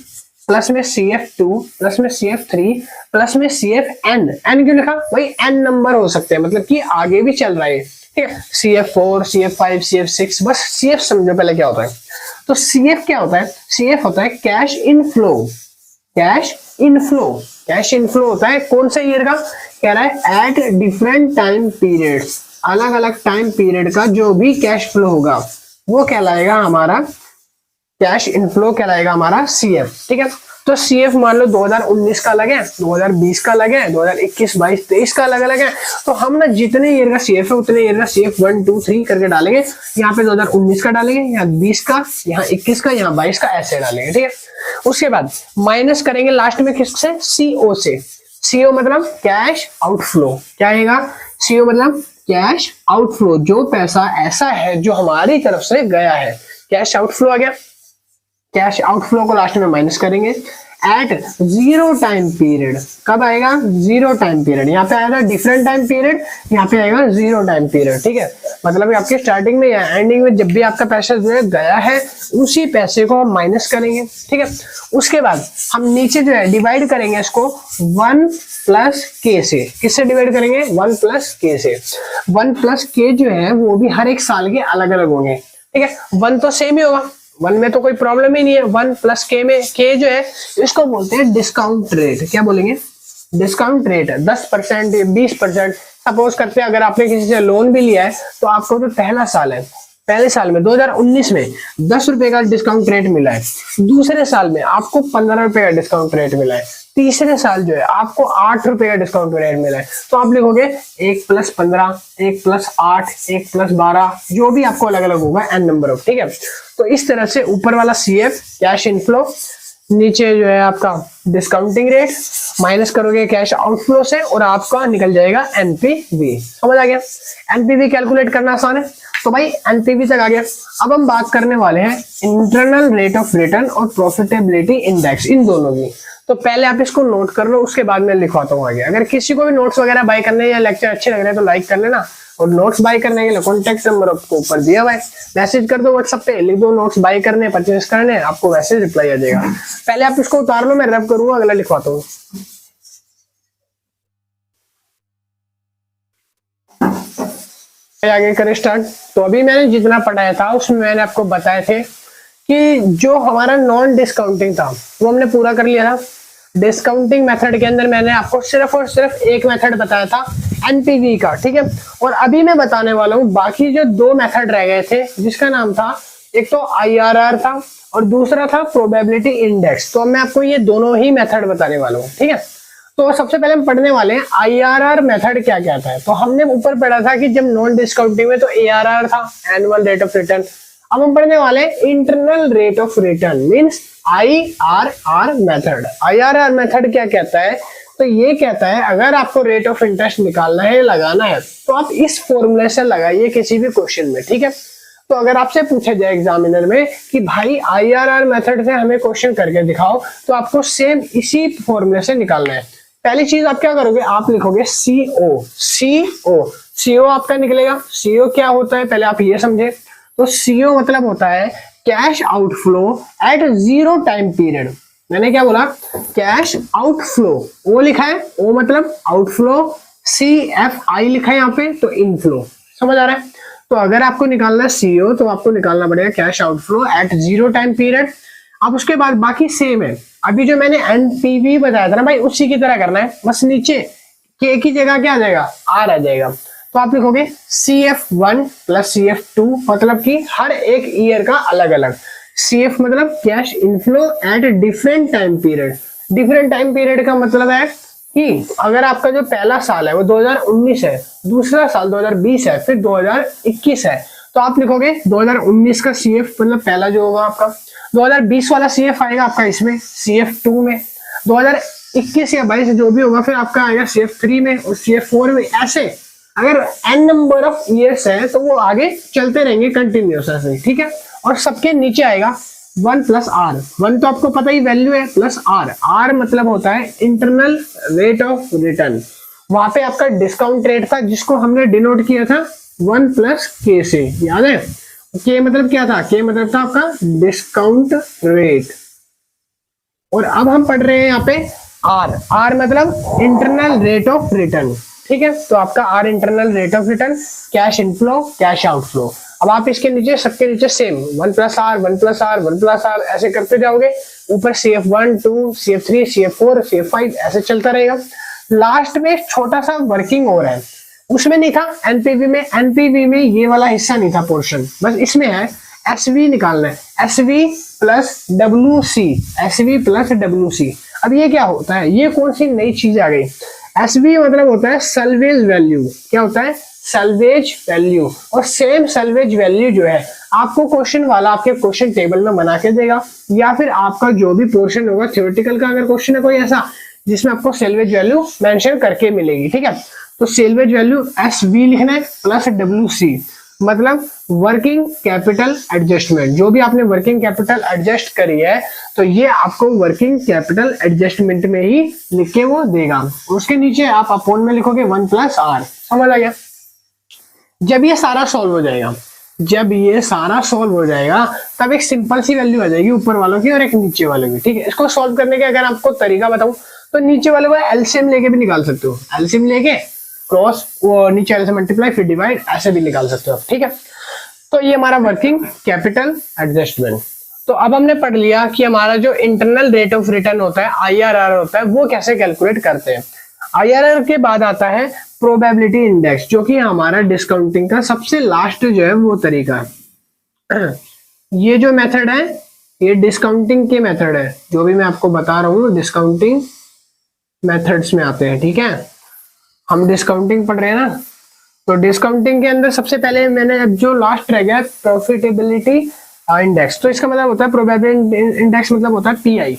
प्लस में CF2 प्लस में CF3 प्लस में CFN। एन क्यों लिखा भाई, एन नंबर हो सकते हैं, मतलब कि आगे भी चल रहा है। ठीक है, CF4 CF5 CF6, बस CF समझो पहले क्या होता है। तो CF क्या होता है, CF होता है cash inflow. Cash inflow, cash inflow होता है कौन से ईयर का, कह रहा है एट डिफरेंट टाइम पीरियड, अलग अलग टाइम पीरियड का जो भी कैश फ्लो होगा वो कहलाएगा हमारा कैश इनफ्लो, कहलाएगा हमारा CF। ठीक है, तो CF मान लो 2019 का अलग है, 2020 का अलग है, 2021 22 23 का अलग अलग है। तो हम ना जितने ईयर का CF है उतने ईयर का CF 1 2 3 करके डालेंगे। यहाँ पे 2019 का डालेंगे, यहाँ 20 का, यहाँ 21 का, यहाँ 22 का, ऐसे डालेंगे। ठीक है, उसके बाद माइनस करेंगे लास्ट में किससे, CO से। CO मतलब कैश आउटफ्लो, क्या आएगा, CO मतलब कैश आउटफ्लो, जो पैसा ऐसा है जो हमारी तरफ से गया है, कैश आउटफ्लो आ गया। कैश आउटफ्लो को लास्ट में माइनस करेंगे एट जीरो टाइम पीरियड। कब आएगा, जीरो टाइम पीरियड। यहाँ पे आएगा डिफरेंट टाइम पीरियड, यहाँ पे आएगा जीरो टाइम पीरियड। ठीक है, मतलब आपके स्टार्टिंग में या एंडिंग में जब भी आपका पैसा जो है गया है, उसी पैसे को हम माइनस करेंगे। ठीक है, उसके बाद हम नीचे जो है डिवाइड करेंगे इसको 1 प्लस के से। किससे डिवाइड करेंगे, 1 प्लस के से। 1 प्लस के जो है वो भी हर एक साल के अलग अलग होंगे। ठीक है, 1 तो सेम ही होगा, 1 में तो कोई प्रॉब्लम ही नहीं है। 1 प्लस के में के जो है इसको बोलते हैं डिस्काउंट रेट। क्या बोलेंगे, डिस्काउंट रेट। 10% 20%। सपोज करते हैं अगर आपने किसी से लोन भी लिया है तो आपको जो पहला साल है, पहले साल में 2019 में 10 रुपए का डिस्काउंट रेट मिला है, दूसरे साल में आपको 15 रुपए का डिस्काउंट रेट मिला है, तीसरे साल जो है आपको 8 रुपए का डिस्काउंट रेट मिला है। तो आप लिखोगे 1 प्लस 15, 1 प्लस 8, 1 प्लस 12, जो भी आपको अलग अलग होगा n नंबर ऑफ। ठीक है, तो इस तरह से ऊपर वाला CF कैश इनफ्लो, नीचे जो है आपका डिस्काउंटिंग रेट, माइनस करोगे कैश आउटफ्लो से और आपका निकल जाएगा NPV। समझ आ गया, NPV कैलकुलेट करना आसान है। तो भाई NPV तक आ गया। अब हम बात करने वाले हैं इंटरनल रेट ऑफ रिटर्न और प्रॉफिटेबिलिटी इंडेक्स, इन दोनों की। तो पहले आप इसको नोट कर लो, उसके बाद मैं लिखवाता हूँ आगे। अगर किसी को भी नोट्स वगैरह बाय करने या लेक्चर अच्छे लग रहे हैं तो लाइक कर लेना, और नोट्स बाय करने के लिए कॉन्टेक्ट नंबर आपको ऊपर दिया हुआ है, मैसेज कर दो व्हाट्सएप पे, लिख दो नोट्स बाय करने, परचेज करने, आपको मैसेज रिप्लाई आ जाएगा। पहले आप इसको उतार लो, मैं रब करूंगा, अगला लिखवाता हूँ। आगे करें स्टार्ट। तो अभी मैंने जितना पढ़ाया था उसमें मैंने आपको बताए थे कि जो हमारा नॉन डिस्काउंटिंग था वो हमने पूरा कर लिया था। डिस्काउंटिंग मेथड के अंदर मैंने आपको सिर्फ और सिर्फ एक मेथड बताया था एनपीवी का। ठीक है, और अभी मैं बताने वाला हूँ बाकी जो 2 मेथड रह गए थे, जिसका नाम था, एक तो IRR था और दूसरा था प्रोबेबिलिटी इंडेक्स। तो मैं आपको ये दोनों ही मेथड बताने वाला हूँ। ठीक है, तो सबसे पहले हम पढ़ने वाले हैं IRR मेथड क्या कहता है। तो हमने ऊपर पढ़ा था कि जब नॉन डिस्काउंटिंग में तो ARR था, एनुअल रेट ऑफ रिटर्न। अब हम पढ़ने वाले हैं internal rate of return, means IRR method. IRR method क्या कहता है, तो ये कहता है अगर आपको रेट ऑफ इंटरेस्ट निकालना है, लगाना है, तो आप इस फॉर्मूले से लगाइए किसी भी क्वेश्चन में। ठीक है, तो अगर आपसे पूछा जाए एग्जामिनर में कि भाई IRR मेथड से हमें क्वेश्चन करके दिखाओ, तो आपको सेम इसी फॉर्मूले से निकालना है। पहली चीज आप क्या करोगे, आप लिखोगे CO आपका निकलेगा। CO क्या होता है पहले आप ये समझे। तो CO मतलब होता है cash outflow at zero time period. मैंने क्या बोला, कैश आउटफ्लो, ओ लिखा है, ओ मतलब आउटफ्लो, CFI लिखा है यहाँ पे, तो इनफ्लो। समझ आ रहा है। तो अगर आपको निकालना है CO, तो आपको निकालना पड़ेगा cash outflow at zero time period. अब उसके बाद बाकी सेम है। अभी जो मैंने NPV बताया था ना भाई, उसी की तरह करना है, बस नीचे के की जगह क्या आ जाएगा, R आ जाएगा। तो आप लिखोगे CF1 प्लस CF2, मतलब कि हर एक ईयर का अलग अलग। CF मतलब cash inflow at different time period. Different time period का मतलब है कि अगर आपका जो पहला साल है वो 2019 है, दूसरा साल 2020 है, फिर 2021 है, तो आप लिखोगे 2019 का CF मतलब पहला जो होगा आपका, 2020 वाला CF आएगा आपका इसमें CF2 में, 2021 या 22 जो भी होगा फिर आपका आएगा CF3 में और CF4 में, ऐसे अगर n नंबर ऑफ ईयर्स है तो वो आगे चलते रहेंगे कंटिन्यूस ऐसे, ठीक है। और सबके नीचे आएगा 1 प्लस आर, 1 तो आपको पता ही वैल्यू है, प्लस आर, आर मतलब होता है इंटरनल रेट ऑफ रिटर्न। वहां पे आपका डिस्काउंट रेट था जिसको हमने डिनोट किया था 1 प्लस के से, याद है। के मतलब क्या था, के मतलब था आपका डिस्काउंट रेट। और अब हम पढ़ रहे हैं यहाँ पे आर, आर मतलब इंटरनल रेट ऑफ रिटर्न, ठीक है। तो आपका R internal rate of return, cash inflow, cash outflow. अब आप इसके नीचे, सबके नीचे same 1 plus R, 1 plus R, 1 plus R ऐसे करते जाओगे। ऊपर CF1, 2, CF3, CF4, CF5 ऐसे चलता रहेगा। लास्ट में एक छोटा सा वर्किंग हो रहा है, उसमें नहीं था एनपीवी में, एनपीवी में ये वाला हिस्सा नहीं था पोर्शन, बस इसमें है एसवी निकालना है, SV plus WC, SV plus WC. अब ये क्या होता है, ये कौन सी नई चीज आ गई। एसवी मतलब होता है सल्वेज वैल्यू, क्या होता है सल्वेज वैल्यू। और सेम सल्वेज वैल्यू जो है आपको क्वेश्चन वाला आपके क्वेश्चन टेबल में बना के देगा, या फिर आपका जो भी पोर्शन होगा थ्योरेटिकल का, अगर क्वेश्चन है कोई ऐसा जिसमें आपको सल्वेज वैल्यू मेंशन करके मिलेगी, ठीक है। तो सेल्वेज वैल्यू एसवी लिखना है प्लस डब्ल्यूसी, मतलब वर्किंग कैपिटल एडजस्टमेंट। जो भी आपने वर्किंग कैपिटल एडजस्ट करी है तो ये आपको वर्किंग कैपिटल एडजस्टमेंट में ही लिख के वो देगा। उसके नीचे आप अपोन में लिखोगे 1 प्लस आर, समझ आ गया। जब ये सारा सॉल्व हो जाएगा, जब ये सारा सॉल्व हो जाएगा तब एक सिंपल सी वैल्यू आ जाएगी ऊपर वालों की और एक नीचे वालों की, ठीक है। इसको सॉल्व करने के अगर आपको तरीका बताऊं तो नीचे वाले को एलसीएम लेके भी निकाल सकते हो, एलसीएम लेके क्रॉस वो नीचे वाले से मल्टीप्लाई फिर डिवाइड ऐसे भी निकाल सकते हो, ठीक है। तो ये हमारा वर्किंग कैपिटल एडजस्टमेंट। तो अब हमने पढ़ लिया कि हमारा जो इंटरनल रेट ऑफ रिटर्न होता है आईआरआर होता है, वो कैसे कैलकुलेट करते हैं। आईआरआर के बाद आता है प्रोबेबिलिटी इंडेक्स, जो कि हमारा डिस्काउंटिंग का सबसे लास्ट जो है वो तरीका है। ये जो मेथड है ये डिस्काउंटिंग के मेथड है, जो भी मैं आपको बता रहा हूँ डिस्काउंटिंग मेथड्स में आते हैं, ठीक है। हम डिस्काउंटिंग पढ़ रहे हैं ना, तो डिस्काउंटिंग के अंदर सबसे पहले मैंने अब जो लास्ट रह गया प्रॉफिटेबिलिटी इंडेक्स, तो इसका मतलब होता है प्रोबेबिलिटी इंडेक्स मतलब होता है पीआई,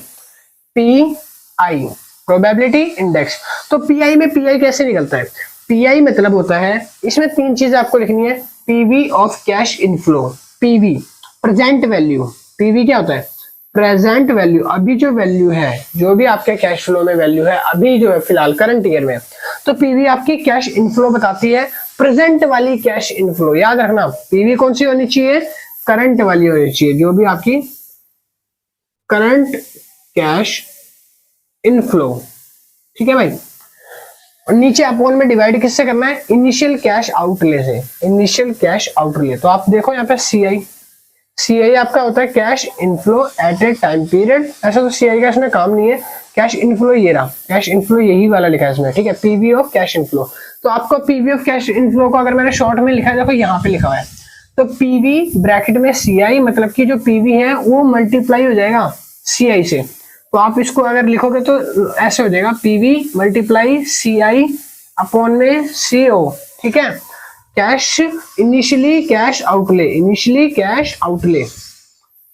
पीआई प्रोबेबिलिटी इंडेक्स। तो पीआई में पीआई कैसे निकलता है, पीआई मतलब होता है, इसमें 3 चीजें आपको लिखनी है। PV of cash inflow, PV present value, PV क्या होता है प्रेजेंट वैल्यू, अभी जो वैल्यू है, जो भी आपके कैश फ्लो में वैल्यू है अभी जो है फिलहाल करंट ईयर में, तो पीवी आपकी कैश इनफ्लो बताती है, प्रेजेंट वाली कैश इनफ्लो। याद रखना पीवी कौन सी होनी चाहिए, करंट वाली होनी चाहिए, जो भी आपकी करंट कैश इनफ्लो, ठीक है भाई। और नीचे अपॉन में डिवाइड किससे करना है, इनिशियल कैश आउटले से, इनिशियल कैश आउटले। तो आप देखो यहाँ पे सीआई, सीआई आपका होता है cash inflow at a time period. ऐसा तो सीआई का इसमें काम नहीं है, कैश इनफ्लो ये रहा, कैश इनफ्लो यही वाला लिखा है इसमें, ठीक है। पीवी ऑफ कैश इनफ्लो, तो आपको पीवी ऑफ कैश इनफ्लो को अगर मैंने शॉर्ट में लिखा है, देखो यहाँ पे लिखा हुआ है, तो पीवी ब्रैकेट में सीआई, मतलब कि जो पीवी है वो मल्टीप्लाई हो जाएगा सीआई से। तो आप इसको अगर लिखोगे तो ऐसे हो जाएगा पीवी मल्टीप्लाई सीआई अपॉन में सीओ, ठीक है। Cash initially cash outlay, initially cash outlay,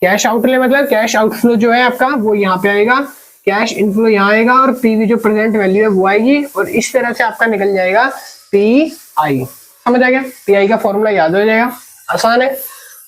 cash outlay मतलब कैश आउटफ्लो जो है आपका वो यहाँ पे आएगा, कैश इनफ्लो यहाँ आएगा, और पीवी जो प्रेजेंट वैल्यू है वो आएगी, और इस तरह से आपका निकल जाएगा पीआई। समझ आ गया, पीआई का फॉर्मूला याद हो जाएगा, आसान है।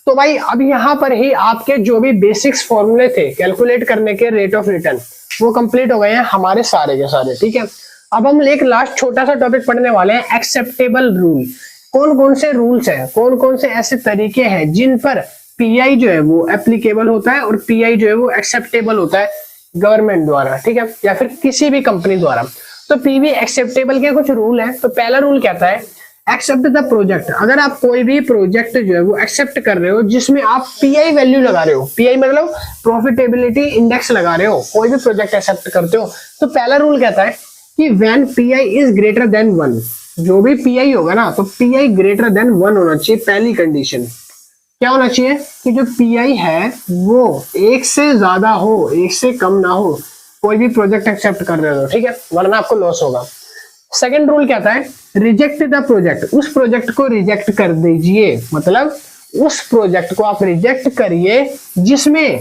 तो भाई अब यहाँ पर ही आपके जो भी बेसिक्स फॉर्मूले थे कैलकुलेट करने के रेट ऑफ रिटर्न वो कंप्लीट हो गए हैं हमारे सारे के सारे, ठीक है। अब हम एक लास्ट छोटा सा टॉपिक पढ़ने वाले हैं, एक्सेप्टेबल रूल। कौन कौन से रूल्स हैं, कौन कौन से ऐसे तरीके हैं जिन पर पीआई जो है वो एप्लीकेबल होता है और पीआई जो है वो एक्सेप्टेबल होता है गवर्नमेंट द्वारा, ठीक है, या फिर किसी भी कंपनी द्वारा। तो पीवी एक्सेप्टेबल के कुछ रूल हैं। तो पहला रूल कहता है एक्सेप्ट द प्रोजेक्ट। अगर आप कोई भी प्रोजेक्ट जो है वो एक्सेप्ट कर रहे हो जिसमें आप पीआई वैल्यू लगा रहे हो, पीआई मतलब प्रॉफिटेबिलिटी इंडेक्स लगा रहे हो, कोई भी प्रोजेक्ट एक्सेप्ट करते हो, तो पहला रूल कहता है कि when pi is greater than 1, जो भी पीआई होगा ना तो पीआई ग्रेटर देन 1 होना चाहिए। पहली कंडीशन क्या होना चाहिए कि जो पीआई है वो 1 से ज्यादा हो, 1 से कम ना हो, कोई भी प्रोजेक्ट एक्सेप्ट कर रहे हो, ठीक है, वरना आपको लॉस होगा। सेकंड रूल कहता है रिजेक्ट द प्रोजेक्ट, उस प्रोजेक्ट को रिजेक्ट कर दीजिए, मतलब उस प्रोजेक्ट को आप रिजेक्ट करिए जिसमें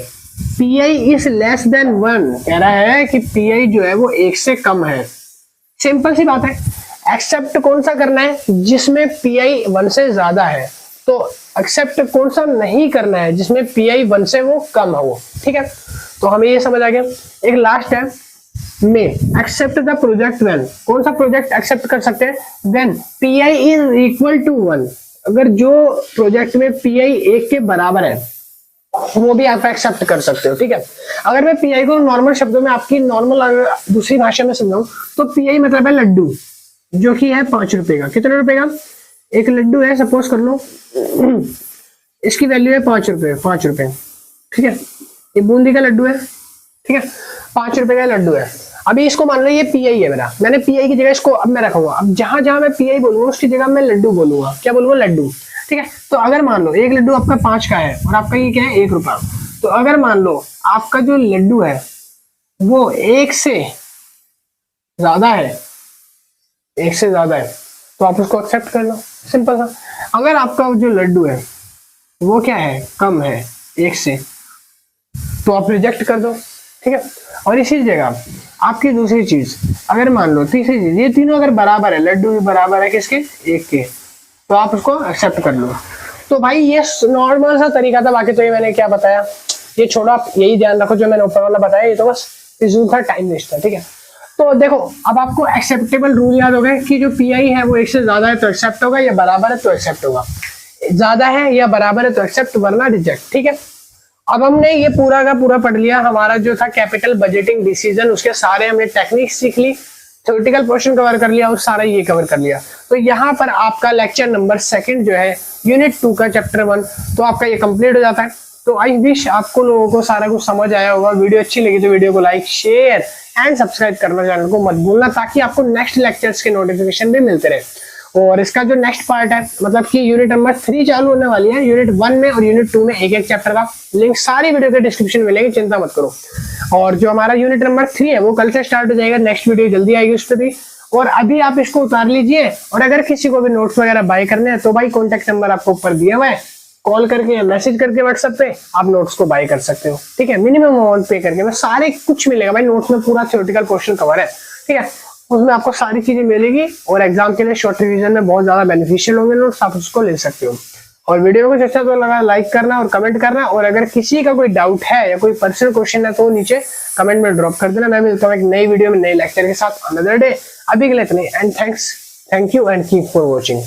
पीआई इज लेस देन 1। कह रहा है कि पीआई जो है वो 1 से कम है, सिंपल सी बात है। एक्सेप्ट कौन सा करना है, जिसमें PI 1 से ज्यादा है, तो एक्सेप्ट कौन सा नहीं करना है, जिसमें PI 1 से वो कम हो। ठीक है, तो हमें ये समझ आ गया। एक लास्ट है, may accept the project when, कौन सा प्रोजेक्ट एक्सेप्ट कर सकते हैं, when PI is equal to 1, अगर जो प्रोजेक्ट में PI 1 के बराबर है वो भी आप एक्सेप्ट कर सकते हो। ठीक है, अगर मैं PI को नॉर्मल शब्दों में आपकी नॉर्मल दूसरी भाषा में समझाऊं तो PI मतलब है लड्डू, जो कि है 5 रुपए का। कितने रुपए का एक लड्डू है, सपोज कर लो इसकी वैल्यू है 5 रुपए, 5 रुपए। ठीक है, ये बूंदी का लड्डू है। ठीक है, 5 रुपए का लड्डू है। अभी इसको मान लो ये PI है मेरा, मैंने PI की जगह इसको अब मैं रखूंगा, अब जहां जहां मैं PI बोलूंगा उसकी जगह मैं लड्डू बोलूंगा। क्या बोलूंगा, लड्डू। ठीक है, तो अगर मान लो एक लड्डू आपका 5 का है और आपका ये क्या है 1 रुपया, तो अगर मान लो आपका जो लड्डू है वो 1 से ज्यादा है, 1 से ज्यादा है, तो आप उसको एक्सेप्ट कर लो, सिंपल सा। अगर आपका जो लड्डू है वो क्या है, कम है 1 से, तो आप रिजेक्ट कर दो। ठीक है, और इसी जगह आपकी दूसरी चीज, अगर मान लो तीसरी चीज, ये तीनों अगर बराबर है, लड्डू भी बराबर है किसके, 1 के, तो आप उसको एक्सेप्ट कर लो। तो भाई ये नॉर्मल सा तरीका था, बाकी तो ये मैंने क्या बताया ये छोड़ो, आप यही ध्यान रखो जो मैंने ऊपर वाला बताया, ये तो बस फिजूल था, टाइम वेस्ट था। ठीक है, तो देखो अब आपको एक्सेप्टेबल रूल याद हो गए कि जो PI है वो 1 से ज्यादा है तो एक्सेप्ट होगा, या बराबर है तो एक्सेप्ट होगा, ज्यादा है या बराबर है तो एक्सेप्ट, वरना रिजेक्ट। ठीक है, अब हमने ये पूरा का पूरा पढ़ लिया, हमारा जो था कैपिटल बजटिंग डिसीजन, उसके सारे हमने टेक्निक सीख ली, थ्योरेटिकल पोर्शन कवर कर लिया और सारा ये कवर कर लिया। तो यहाँ पर आपका लेक्चर नंबर 2 जो है यूनिट 2 का चैप्टर 1, तो आपका ये कंप्लीट हो जाता है। तो आई विश आपको लोगों को सारा कुछ समझ आया होगा। वीडियो अच्छी लगी तो वीडियो को लाइक, शेयर एंड सब्सक्राइब करना चैनल को मत भूलना, ताकि आपको नेक्स्ट लेक्चर्स के नोटिफिकेशन भी मिलते रहे। और इसका जो नेक्स्ट पार्ट है, मतलब कि यूनिट नंबर 3 चालू होने वाली है, यूनिट 1 में और यूनिट 2 में एक चैप्टर का लिंक सारी वीडियो के डिस्क्रिप्शन में मिलेगी, चिंता मत करो। और जो हमारा यूनिट नंबर 3 है वो कल से स्टार्ट हो जाएगा, नेक्स्ट वीडियो जल्दी आएगी उस पर भी। और अभी आप इसको उतार लीजिए, और अगर किसी को भी नोट्स वगैरह बाय करने हैं तो भाई कॉन्टेक्ट नंबर आपको ऊपर दिया हुआ है, कॉल करके या मैसेज करके व्हाट्सएप पे आप नोट्स को बाय कर सकते हो। ठीक है, मिनिमम अमाउंट पे करके मैं सारे कुछ मिलेगा भाई, नोट्स में पूरा थ्योरेटिकल क्वेश्चन कवर है। ठीक है, उसमें आपको सारी चीजें मिलेगी, और एग्जाम के लिए शॉर्ट रिवीजन में बहुत ज्यादा बेनिफिशियल होंगे नोट्स, आप उसको ले सकते हो। और वीडियो को अच्छा तो लगा लाइक करना और कमेंट करना, और अगर किसी का कोई डाउट है या कोई पर्सनल क्वेश्चन है तो नीचे कमेंट में ड्रॉप कर देना। मैं मिलता हूँ एक नई वीडियो में नए लेक्चर के साथ अनदर डे। अभी के लिए इतने, and thank you and keep for watching.